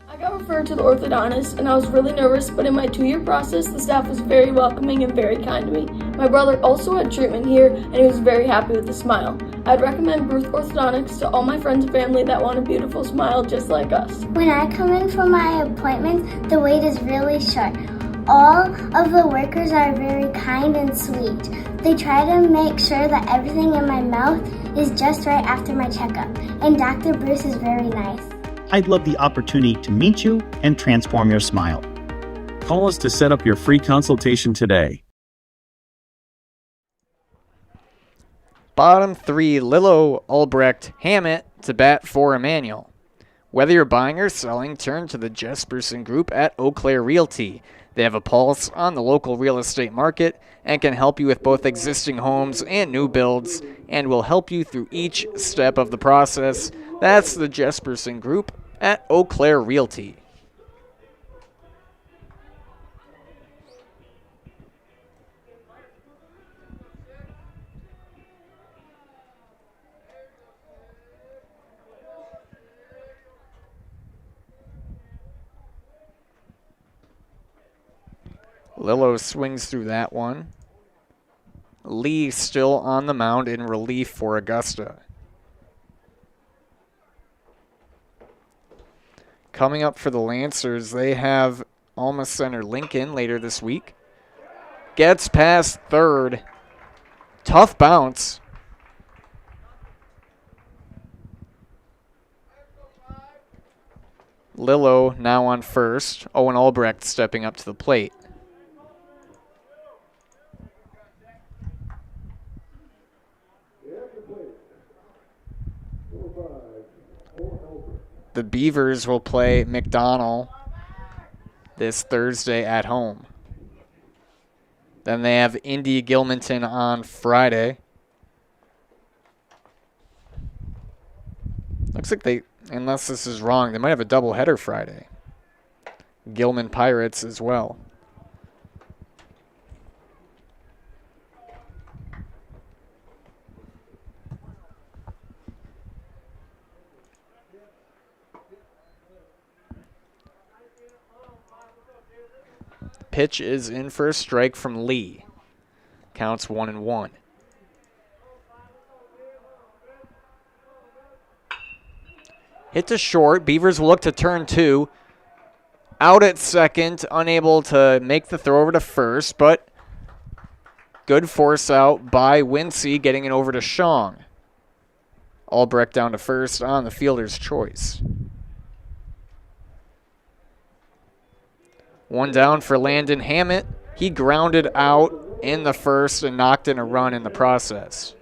I got referred to the orthodontist and I was really nervous, but in my 2-year process, the staff was very welcoming and very kind to me. My brother also had treatment here and he was very happy with the smile. I'd recommend Bruce Orthodontics to all my friends and family that want a beautiful smile just like us. When I come in for my appointments, the wait is really short. All of the workers are very kind and sweet. They try to make sure that everything in my mouth is just right after my checkup, and Dr. Bruce is very nice. I'd love the opportunity to meet you and transform your smile. Call us to set up your free consultation today. Bottom 3, Lillo, Albrecht, Hammett to bat for Immanuel. Whether you're buying or selling, turn to the Jesperson Group at Eau Claire Realty. They have a pulse on the local real estate market and can help you with both existing homes and new builds and will help you through each step of the process. That's the Jesperson Group at Eau Claire Realty. Lillo swings through that one. Lee still on the mound in relief for Augusta. Coming up for the Lancers, they have Alma Center Lincoln later this week. Gets past third. Tough bounce. Lillo now on first. Owen Albrecht stepping up to the plate. The Beavers will play McDonald this Thursday at home. Then they have Indy Gilmanton on Friday. Looks like they, unless this is wrong, they might have a doubleheader Friday. Gilman Pirates as well. Pitch is in for a strike from Lee. Counts 1-1. Hit to short. Beavers will look to turn 2. Out at second, unable to make the throw over to first, but good force out by Wincy, getting it over to Shong. Albrecht down to first on the fielder's choice. One down for Landon Hammett. He grounded out in the first and knocked in a run in the process.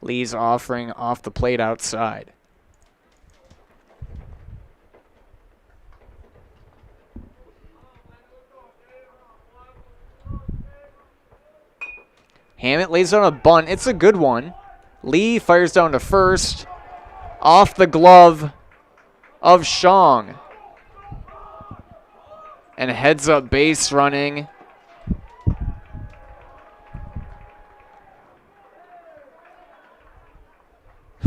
Lee's offering off the plate outside. Hammett lays down a bunt. It's a good one. Lee fires down to first. Off the glove of Shong. And heads up base running.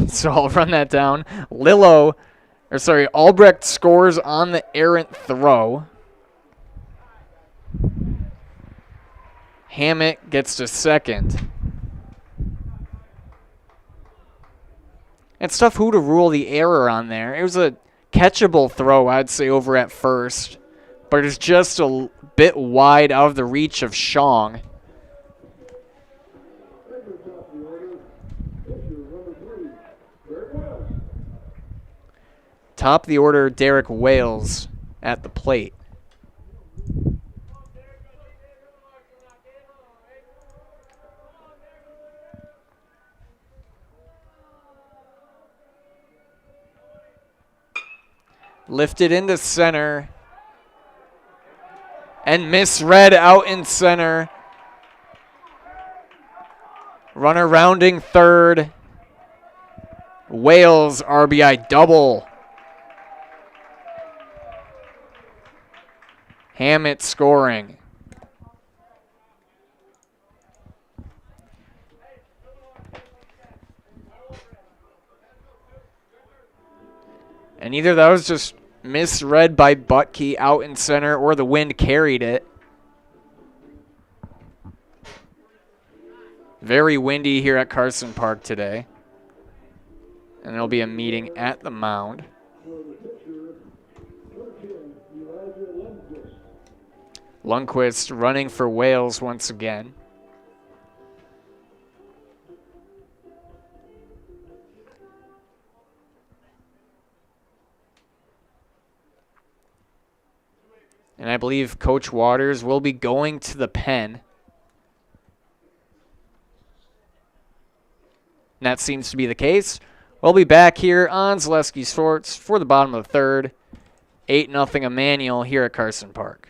So I'll run that down. Lillo Or sorry, Albrecht scores on the errant throw. Hammett gets to second. It's tough who to rule the error on there. It was a catchable throw, I'd say, over at first. But it's just a bit wide out of the reach of Shong. Top of the order, Derek Wales at the plate. Lifted into center. And misread out in center. Runner rounding third. Wales RBI double. Hammett scoring. And either that was just misread by Butke out in center or the wind carried it. Very windy here at Carson Park today. And there'll be a meeting at the mound. Lundqvist running for Wales once again. And I believe Coach Waters will be going to the pen. And that seems to be the case. We'll be back here on Zaleski Sports for the bottom of the third. 8-0 Immanuel here at Carson Park.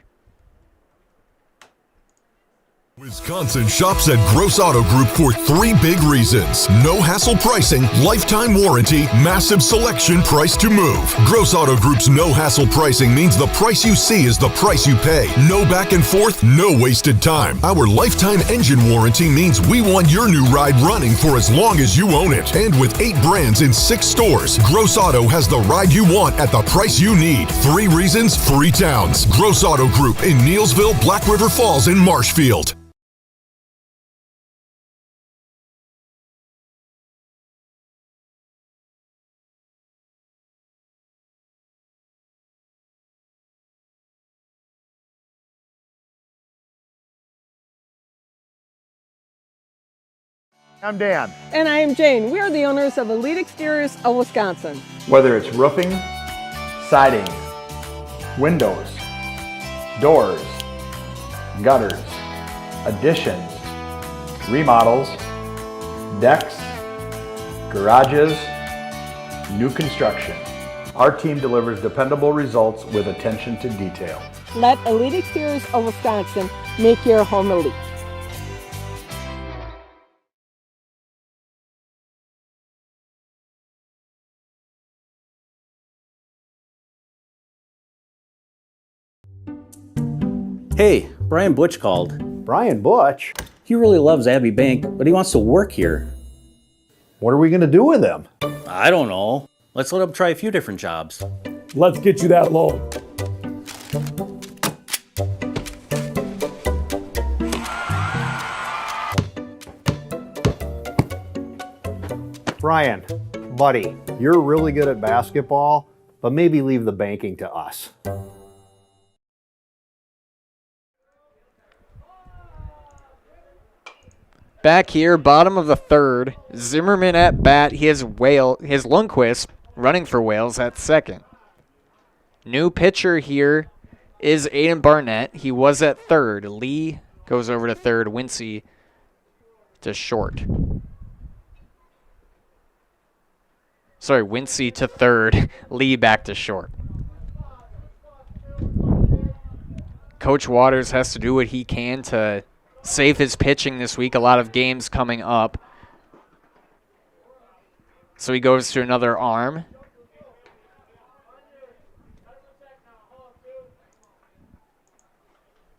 Wisconsin shops at Gross Auto Group for 3 big reasons. No hassle pricing, lifetime warranty, massive selection, price to move. Gross Auto Group's no hassle pricing means the price you see is the price you pay. No back and forth, no wasted time. Our lifetime engine warranty means we want your new ride running for as long as you own it. And with 8 brands in 6 stores, Gross Auto has the ride you want at the price you need. 3 reasons, 3 towns. Gross Auto Group in Neelsville, Black River Falls, and Marshfield. I'm Dan. And I am Jane. We are the owners of Elite Exteriors of Wisconsin. Whether it's roofing, siding, windows, doors, gutters, additions, remodels, decks, garages, new construction, our team delivers dependable results with attention to detail. Let Elite Exteriors of Wisconsin make your home elite. Hey, Brian Butch called. Brian Butch? He really loves Abbey Bank, but he wants to work here. What are we going to do with him? I don't know. Let's let him try a few different jobs. Let's get you that loan. Brian, buddy, you're really good at basketball, but maybe leave the banking to us. Back here, bottom of the third. Zimmerman at bat. He has Lundqvist running for Wales at second. New pitcher here is Aiden Barnett. He was at third. Lee goes over to third. Wincy to short. Sorry, Wincy to third. Lee back to short. Coach Waters has to do what he can to save his pitching this week. A lot of games coming up. So he goes to another arm.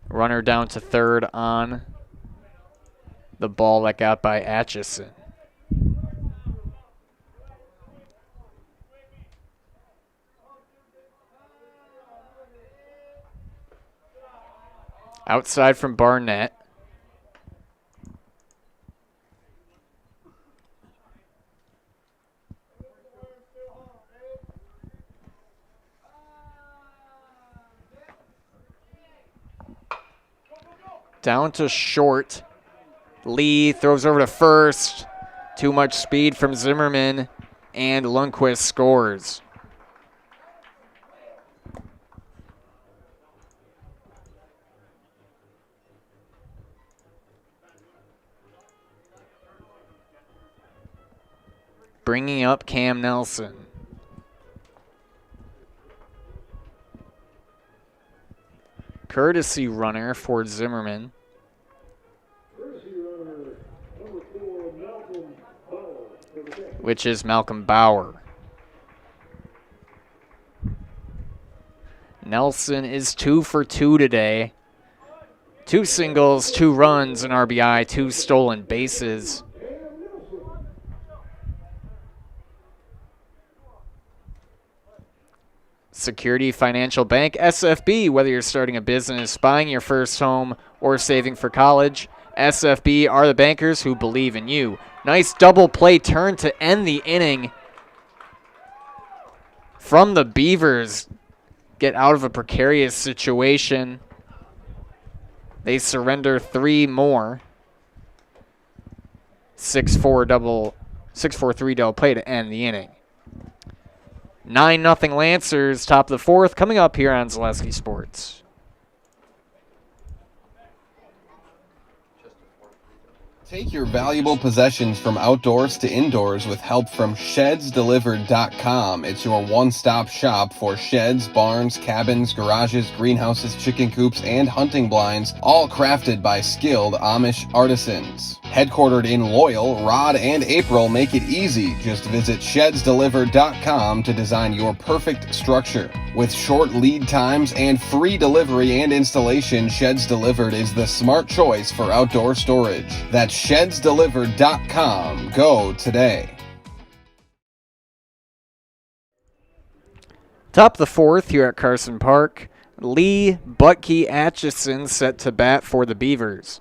Runner down to third on the ball that got by Atchison. Outside from Barnett. Down to short. Lee throws over to first. Too much speed from Zimmerman, and Lundqvist scores. Bringing up Cam Nelson. Courtesy runner for Zimmerman. Which is Malcolm Bauer. Nelson is 2 for 2 today. 2 singles, 2 runs, an RBI, 2 stolen bases. Security Financial Bank, SFB, whether you're starting a business, buying your first home, or saving for college, SFB are the bankers who believe in you. Nice double play turn to end the inning from the Beavers. Get out of a precarious situation. They surrender 3 more. 6-4-3 double play to end the inning. 9-0 Lancers, top of the 4th, coming up here on Zaleski Sports. Take your valuable possessions from outdoors to indoors with help from ShedsDelivered.com. It's your one-stop shop for sheds, barns, cabins, garages, greenhouses, chicken coops, and hunting blinds, all crafted by skilled Amish artisans. Headquartered in Loyal, Rod and April make it easy. Just visit ShedsDelivered.com to design your perfect structure. With short lead times and free delivery and installation, Sheds Delivered is the smart choice for outdoor storage. That's ShedsDelivered.com. Go today. Top of the 4th here at Carson Park. Lee Butke Atchison set to bat for the Beavers.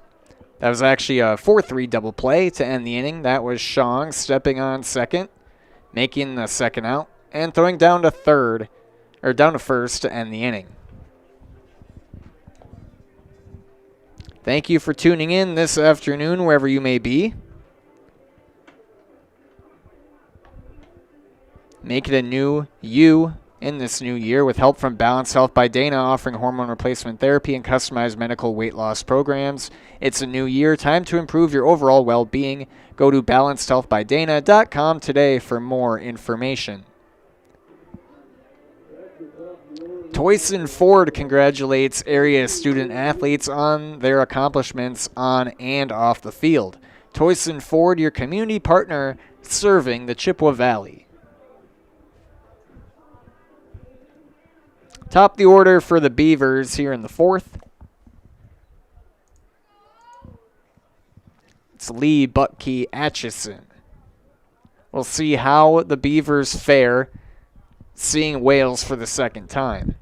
That was actually a 4-3 double play to end the inning. That was Shong stepping on second, making the second out, and throwing down to first to end the inning. Thank you for tuning in this afternoon, wherever you may be. Make it a new you in this new year with help from Balanced Health by Dana, offering hormone replacement therapy and customized medical weight loss programs. It's a new year, time to improve your overall well-being. Go to balancedhealthbydana.com today for more information. Toyson Ford congratulates area student athletes on their accomplishments on and off the field. Toyson Ford, your community partner serving the Chippewa Valley. Top the order for the Beavers here in the 4th. It's Lee Butke Atchison. We'll see how the Beavers fare seeing Wales for the second time.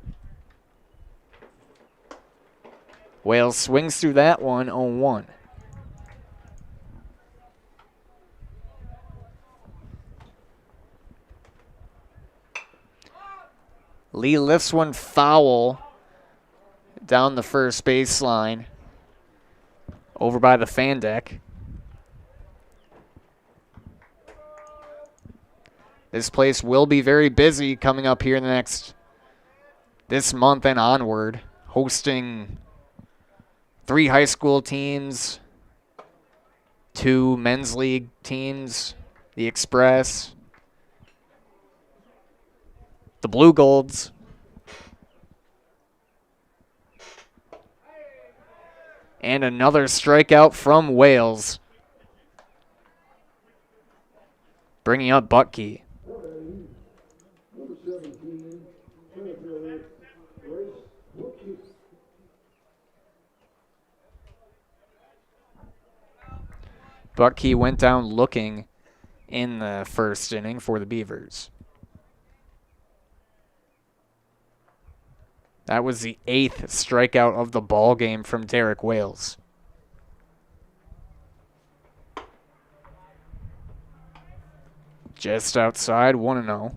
Wales swings through that one, 0-1. Lee lifts one foul down the first baseline over by the fan deck. This place will be very busy coming up here in this month and onward, hosting 3 high school teams, 2 men's league teams, the Express, the Blue Golds. And another strikeout from Wales, bringing up Butke. Butke went down looking in the first inning for the Beavers. That was the 8th strikeout of the ball game from Derek Wales. Just outside, 1-0.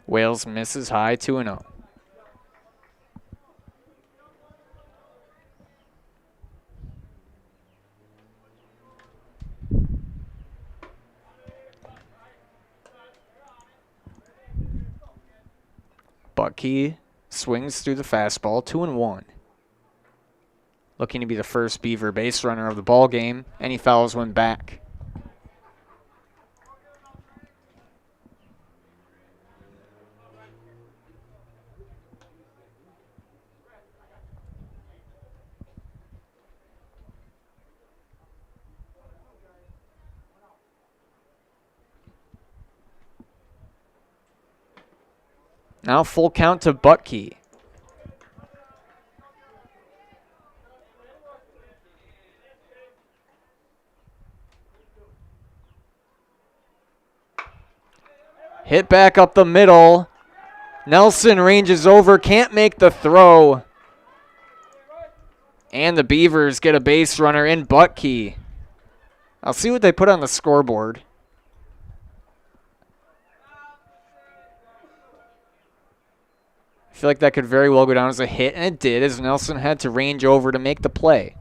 Wales misses high, 2-0. Bucky swings through the fastball, 2-1. Looking to be the first Beaver base runner of the ball game, and he fouls one back. Now full count to Bucky. Hit back up the middle. Nelson ranges over, can't make the throw. And the Beavers get a base runner in Bucky. I'll see what they put on the scoreboard. I feel like that could very well go down as a hit, and it did, as Nelson had to range over to make the play.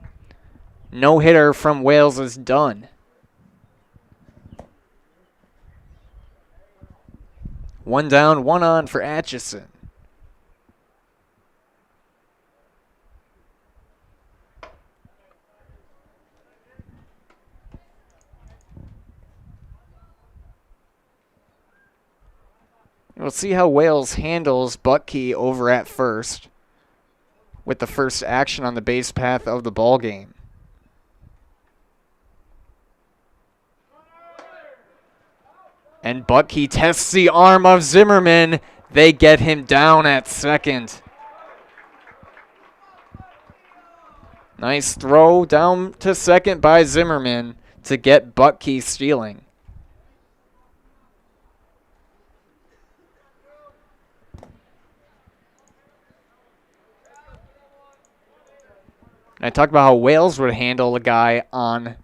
No hitter from Wales is done. One down, one on for Atchison. We'll see how Wales handles Bucky over at first with the first action on the base path of the ball game. And Bucky tests the arm of Zimmerman. They get him down at second. Nice throw down to second by Zimmerman to get Bucky stealing. I talked about how Wales would handle a guy on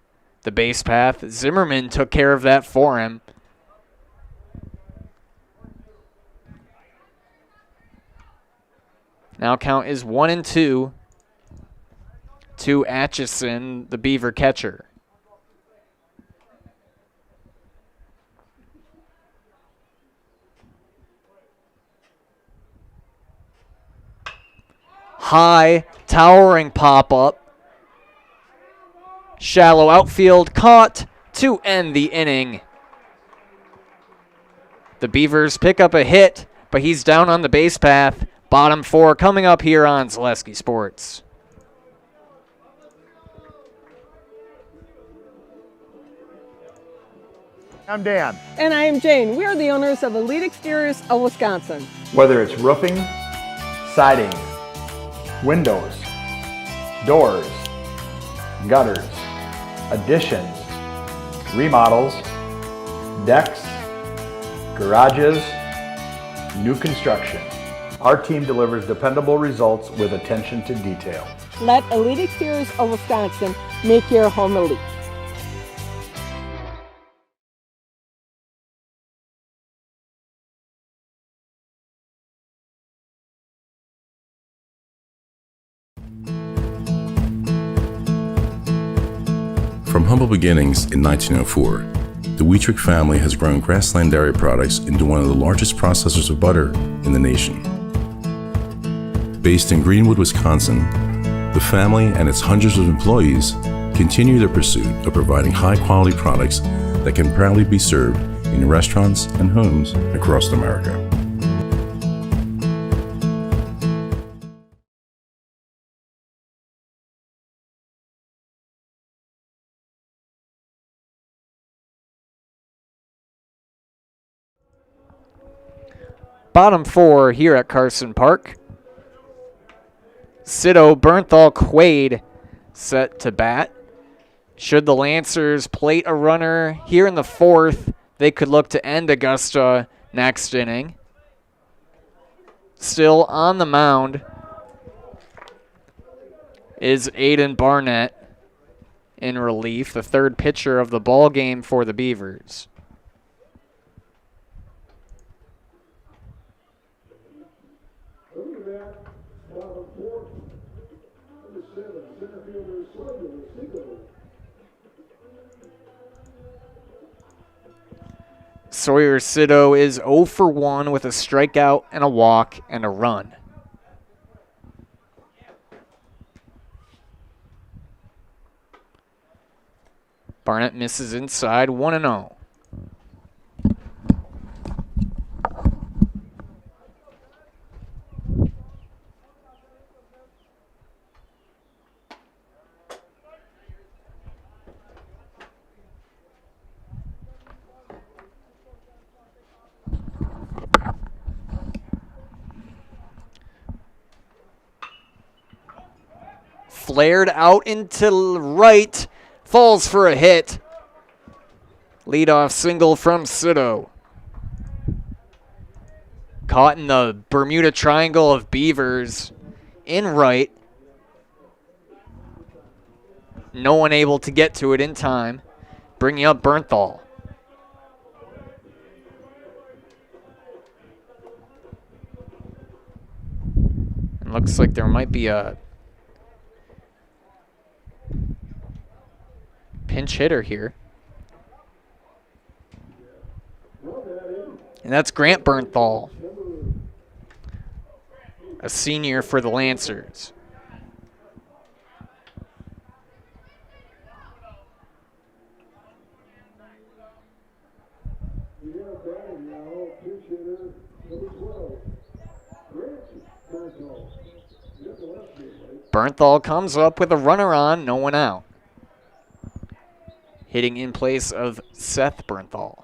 the base path. Zimmerman took care of that for him. Now count is 1-2 to Atchison, the Beaver catcher. High, towering pop-up. Shallow outfield, caught to end the inning. The Beavers pick up a hit, but he's down on the base path. Bottom four coming up here on Zaleski Sports. I'm Dan. And I am Jane. We are the owners of Elite Exteriors of Wisconsin. Whether it's roofing, siding, windows, doors, gutters, additions, remodels, decks, garages, new construction. Our team delivers dependable results with attention to detail. Let Elite Exteriors of Wisconsin make your home elite. From humble beginnings in 1904, the Wheatrick family has grown Grassland Dairy Products into one of the largest processors of butter in the nation. Based in Greenwood, Wisconsin, the family and its hundreds of employees continue their pursuit of providing high-quality products that can proudly be served in restaurants and homes across America. Bottom four here at Carson Park. Sito, Bernthal, Quaid set to bat. Should the Lancers plate a runner here in the 4th, they could look to end Augusta next inning. Still on the mound is Aiden Barnett in relief, the 3rd pitcher of the ball game for the Beavers. Sawyer Cito is 0 for 1 with a strikeout and a walk and a run. Barnett misses inside, 1-0. Flared out into right, falls for a hit. Leadoff single from Cito. Caught in the Bermuda Triangle of Beavers in right. No one able to get to it in time. Bringing up Bernthal. And looks like there might be a pinch hitter here. And that's Grant Bernthal, a senior for the Lancers. Bernthal comes up with a runner on, no one out. Hitting in place of Seth Bernthal.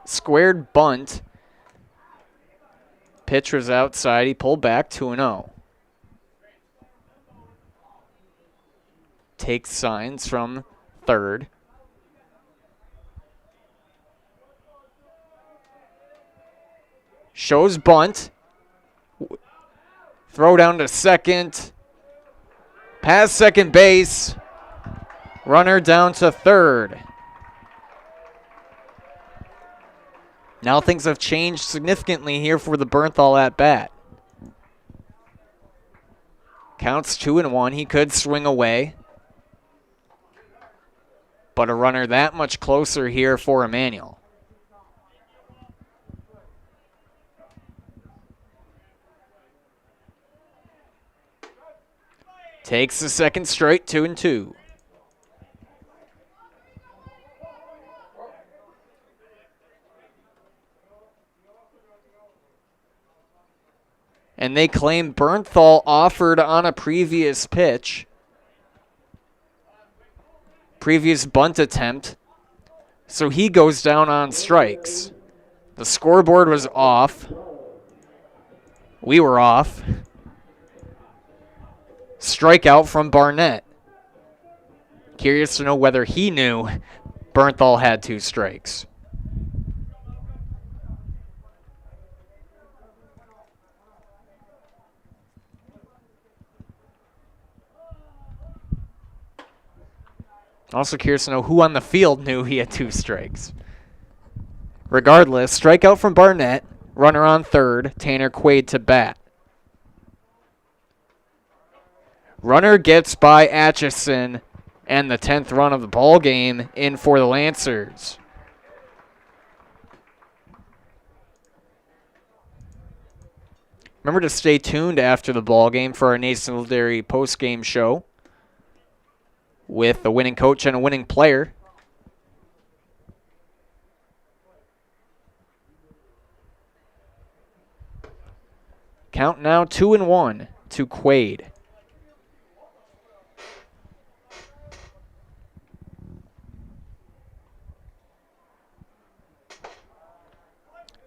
Squared bunt. Pitch was outside. He pulled back 2-0. Takes signs from third. Shows bunt. Throw down to second. Past second base. Runner down to third. Now things have changed significantly here for the Bernthal at bat. Counts 2-1. He could swing away. But a runner that much closer here for Immanuel. Takes the second straight, 2-2. And they claim Bernthal offered on a previous pitch. Previous bunt attempt. So he goes down on strikes. The scoreboard was off. We were off. Strikeout from Barnett. Curious to know whether he knew Bernthal had 2 strikes. Also curious to know who on the field knew he had 2 strikes. Regardless, strikeout from Barnett, runner on third, Tanner Quaid to bat. Runner gets by Atchison, and the 10th run of the ball game in for the Lancers. Remember to stay tuned after the ball game for our Nason Dairy post-game show with a winning coach and a winning player. Count now 2-1 to Quaid.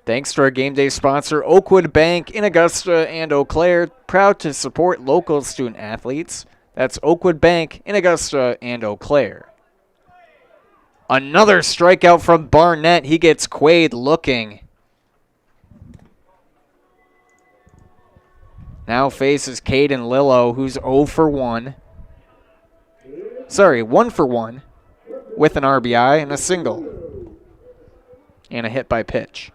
Thanks to our game day sponsor, Oakwood Bank in Augusta and Eau Claire, proud to support local student athletes. That's Oakwood Bank in Augusta and Eau Claire. Another strikeout from Barnett. He gets Quaid looking. Now faces Caden Lillo, who's 0 for 1. Sorry, 1 for 1 with an RBI and a single. And a hit by pitch.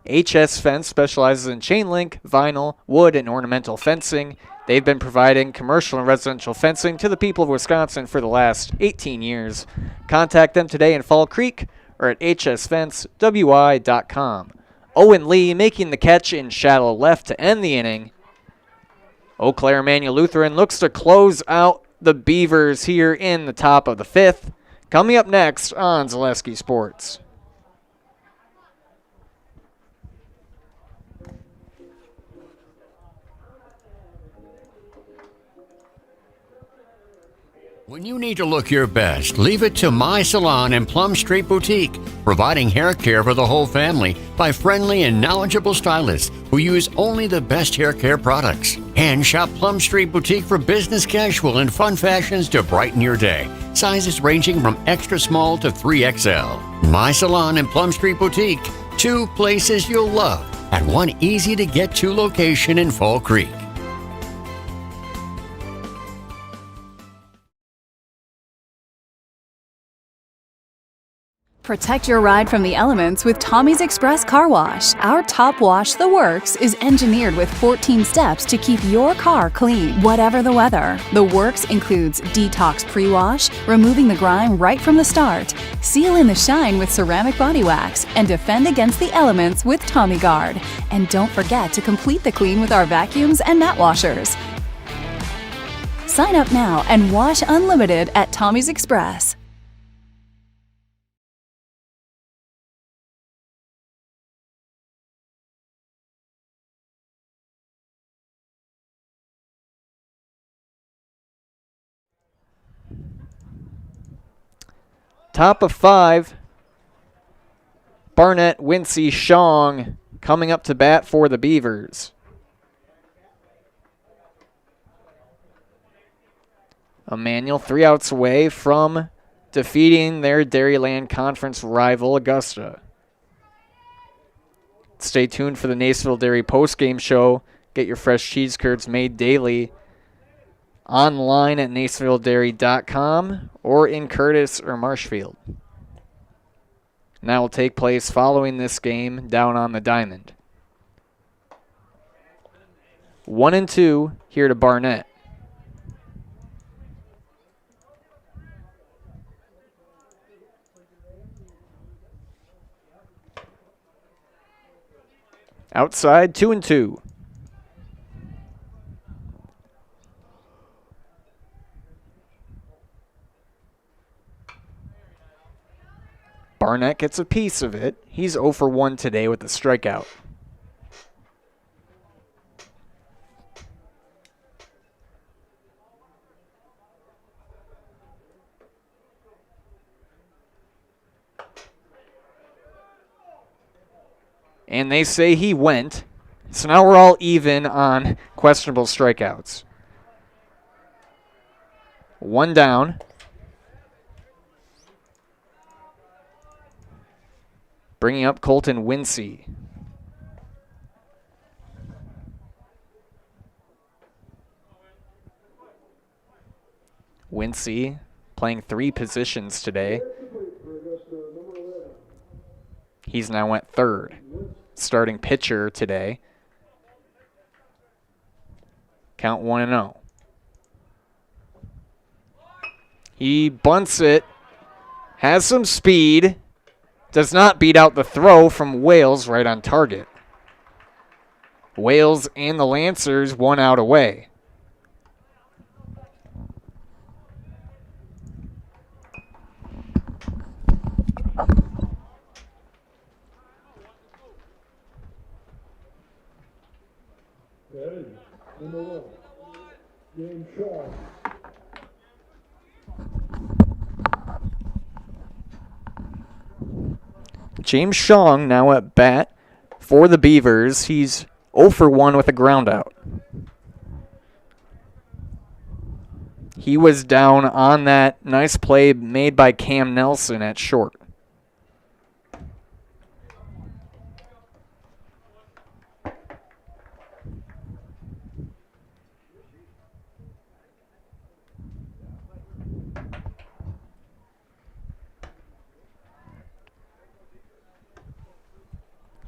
HS Fence specializes in chain link, vinyl, wood, and ornamental fencing. They've been providing commercial and residential fencing to the people of Wisconsin for the last 18 years. Contact them today in Fall Creek or at hsfencewi.com. Owen Lee making the catch in shallow left to end the inning. Eau Claire Immanuel Lutheran looks to close out the Beavers here in the top of the 5th. Coming up next on Zaleski Sports. When you need to look your best, leave it to My Salon and Plum Street Boutique, providing hair care for the whole family by friendly and knowledgeable stylists who use only the best hair care products. And shop Plum Street Boutique for business casual and fun fashions to brighten your day. Sizes ranging from extra small to 3XL. My Salon and Plum Street Boutique, 2 places you'll love at one easy-to-get-to location in Fall Creek. Protect your ride from the elements with Tommy's Express Car Wash. Our top wash, The Works, is engineered with 14 steps to keep your car clean, whatever the weather. The Works includes detox pre-wash, removing the grime right from the start, seal in the shine with ceramic body wax, and defend against the elements with Tommy Guard. And don't forget to complete the clean with our vacuums and mat washers. Sign up now and wash unlimited at Tommy's Express. Top of 5, Barnett, Wincy, Shong coming up to bat for the Beavers. Immanuel 3 outs away from defeating their Dairyland Conference rival, Augusta. Stay tuned for the Nacerville Dairy postgame show. Get your fresh cheese curds made daily online at nacervilledairy.com or in Curtis or Marshfield. And that will take place following this game down on the diamond. 1-2 here to Barnett. Outside, 2-2. Barnett gets a piece of it. He's 0 for 1 today with a strikeout. And they say he went. So now we're all even on questionable strikeouts. 1 down. Bringing up Colton Wincy. Wincy playing 3 positions today. He's now at third. Starting pitcher today. Count 1-0. He bunts it. Has some speed. Does not beat out the throw from Wales right on target. Wales and the Lancers 1 out away. James Shong now at bat for the Beavers. He's 0 for 1 with a ground out. He was down on that nice play made by Cam Nelson at short.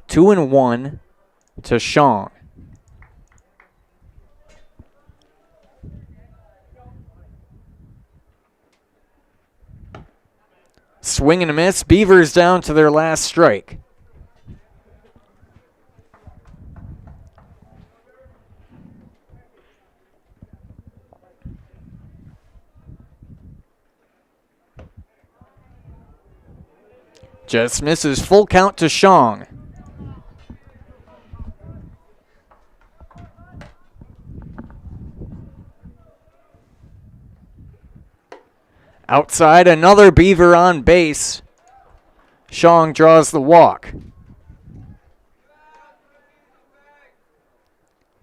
Two and 1 to Shong. Swing and a miss. Beavers down to their last strike. Just misses. Full count to Shong. Outside, another Beaver on base. Shong draws the walk.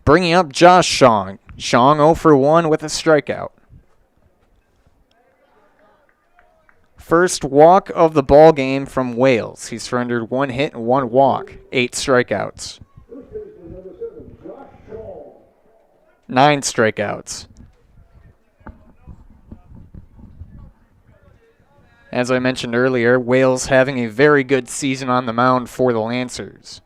Bringing up Josh Shong. Shong 0 for 1 with a strikeout. First walk of the ball game from Wales. He's surrendered 1 hit and 1 walk. 8 strikeouts. 9 strikeouts. As I mentioned earlier, Wales having a very good season on the mound for the Lancers.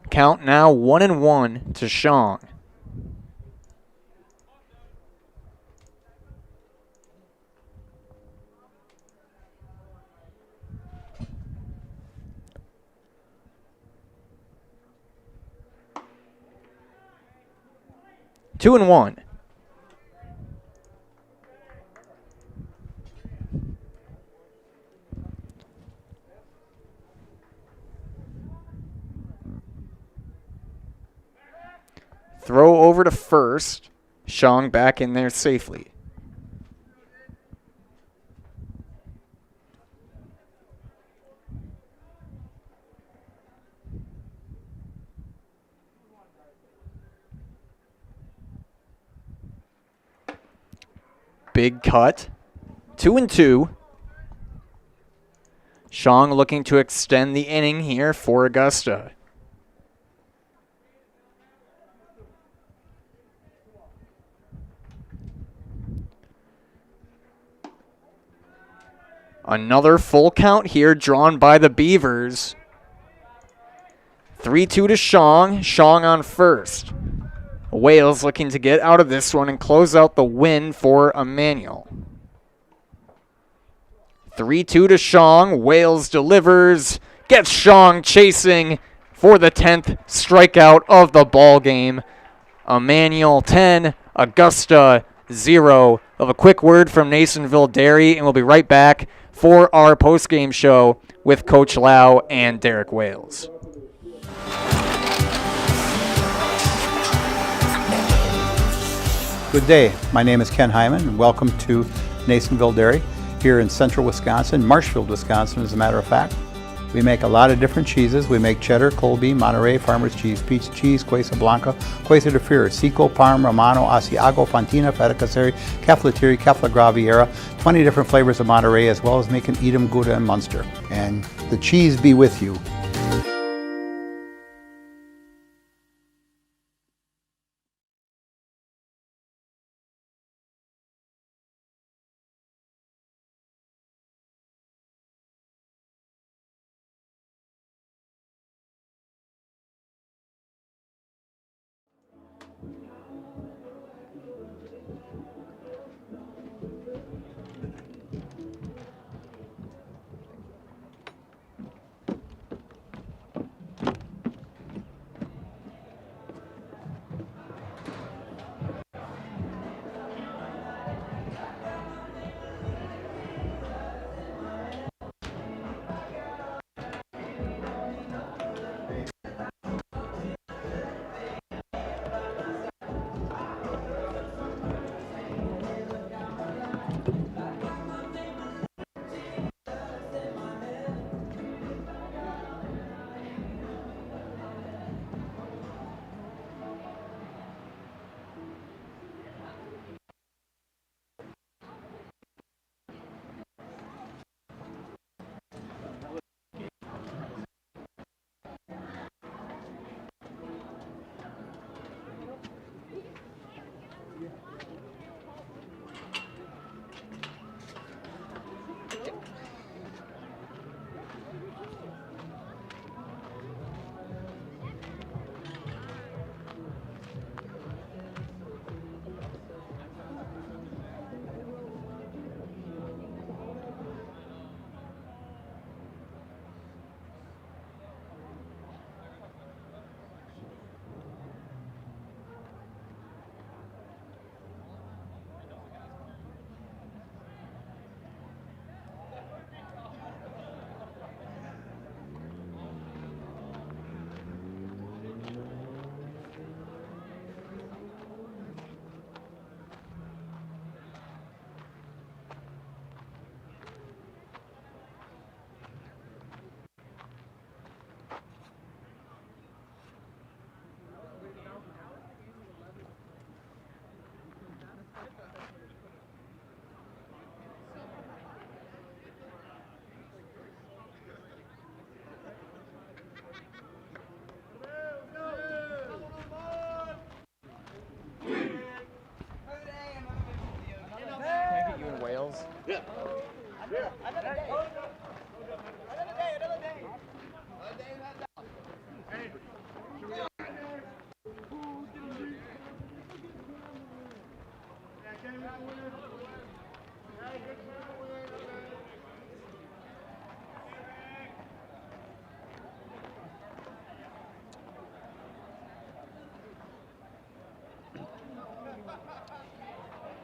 Count now 1-1 to Shong. Two and 1. Throw over to first. Shong back in there safely. Big cut. 2-2. Shong looking to extend the inning here for Augusta. Another full count here drawn by the Beavers. 3-2 to Shong. Shong on first. Wales looking to get out of this one and close out the win for Immanuel. 3-2 to Shong. Wales delivers. Gets Shong chasing for the 10th strikeout of the ball game. Immanuel 10, Augusta 0. Of a quick word from Nasonville Dairy, and we'll be right back for our post-game show with Coach Lau and Derek Wales. Good day. My name is Ken Hyman, and welcome to Nasonville Dairy here in central Wisconsin, Marshfield, Wisconsin, as a matter of fact. We make a lot of different cheeses. We make cheddar, Colby, Monterey, Farmer's Cheese, Pizza Cheese, Quesa Blanca, Quesa de Fir, Seco, Parm, Romano, Asiago, Fontina, Feta Caseri, Caflatiri, Cafla Graviera, 20 different flavors of Monterey, as well as making Edam, Gouda, and Munster. And the cheese be with you.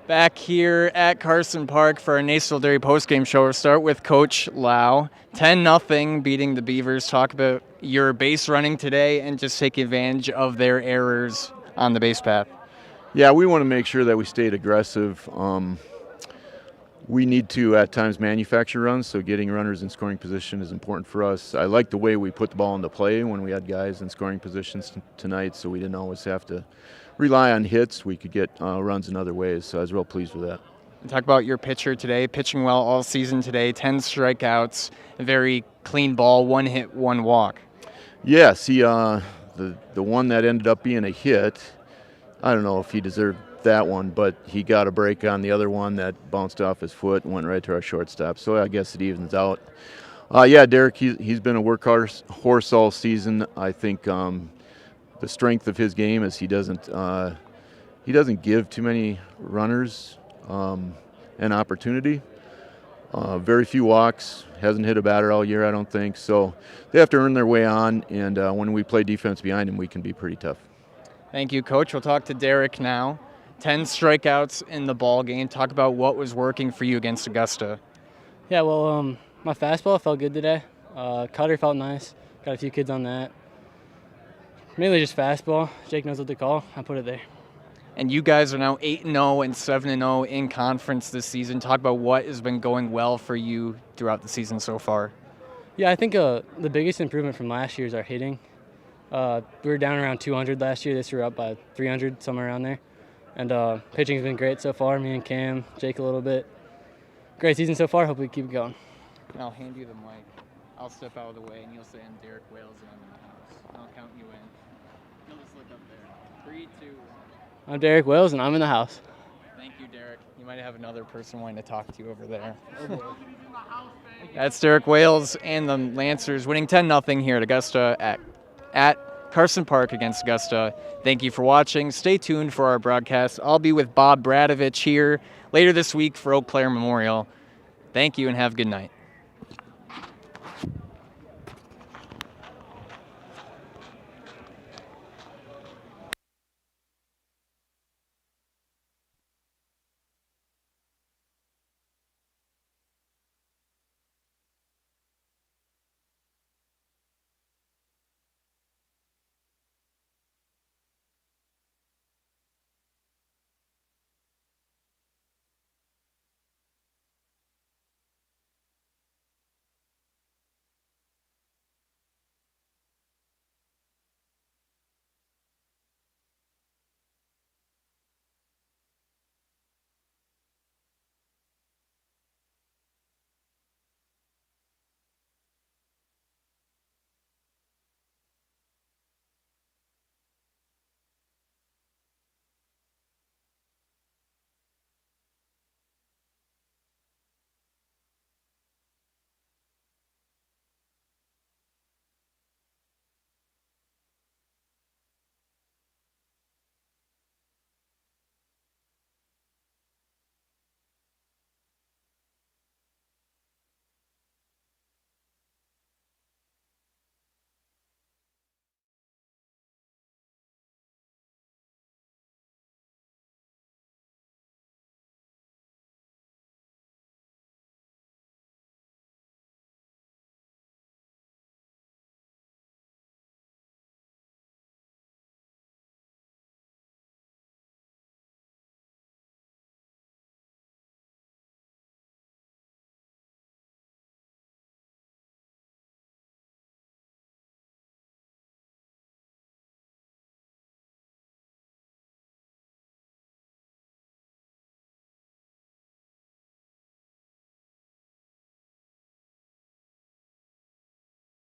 Back here at Carson Park for our National Dairy postgame show. We'll start with Coach Lau. 10-0 beating the Beavers. Talk about your base running today and just take advantage of their errors on the base path. Yeah, we want to make sure that we stayed aggressive. We need to at times manufacture runs, so getting runners in scoring position is important for us. I like the way we put the ball into play when we had guys in scoring positions tonight, so we didn't always have to rely on hits. We could get runs in other ways, so I was real pleased with that. And talk about your pitcher today, pitching well all season today, 10 strikeouts, a very clean ball, 1 hit, 1 walk. Yes, the one that ended up being a hit, I don't know if he deserved that one, but he got a break on the other one that bounced off his foot and went right to our shortstop, so I guess it evens out. Yeah, Derek, he's been a workhorse all season. I think the strength of his game is he doesn't give too many runners an opportunity. Very few walks, hasn't hit a batter all year, I don't think, so they have to earn their way on, and when we play defense behind him, we can be pretty tough. Thank you, Coach. We'll talk to Derek now. 10 strikeouts in the ball game. Talk about what was working for you against Augusta. Yeah, well, my fastball felt good today. Cutter felt nice. Got a few kids on that. Mainly just fastball. Jake knows what to call. I put it there. And you guys are now 8-0 and 7-0 in conference this season. Talk about what has been going well for you throughout the season so far. Yeah, I think the biggest improvement from last year is our hitting. We were down around 200 last year. This year we're up by 300, somewhere around there. And pitching's been great so far. Me and Cam, Jake a little bit. Great season so far. Hope we keep going. And I'll hand you the mic. I'll step out of the way, and you'll say I'm Derek Wales, and I'm in the house. I'll count you in. You'll just look up there. 3, 2, 1. I'm Derek Wales, and I'm in the house. Thank you, Derek. You might have another person wanting to talk to you over there. That's Derek Wales and the Lancers winning 10-0 here at Augusta at Carson Park against Augusta. Thank you for watching. Stay tuned for our broadcast. I'll be with Bob Bradovich here later this week for Eau Claire Memorial. Thank you and have a good night.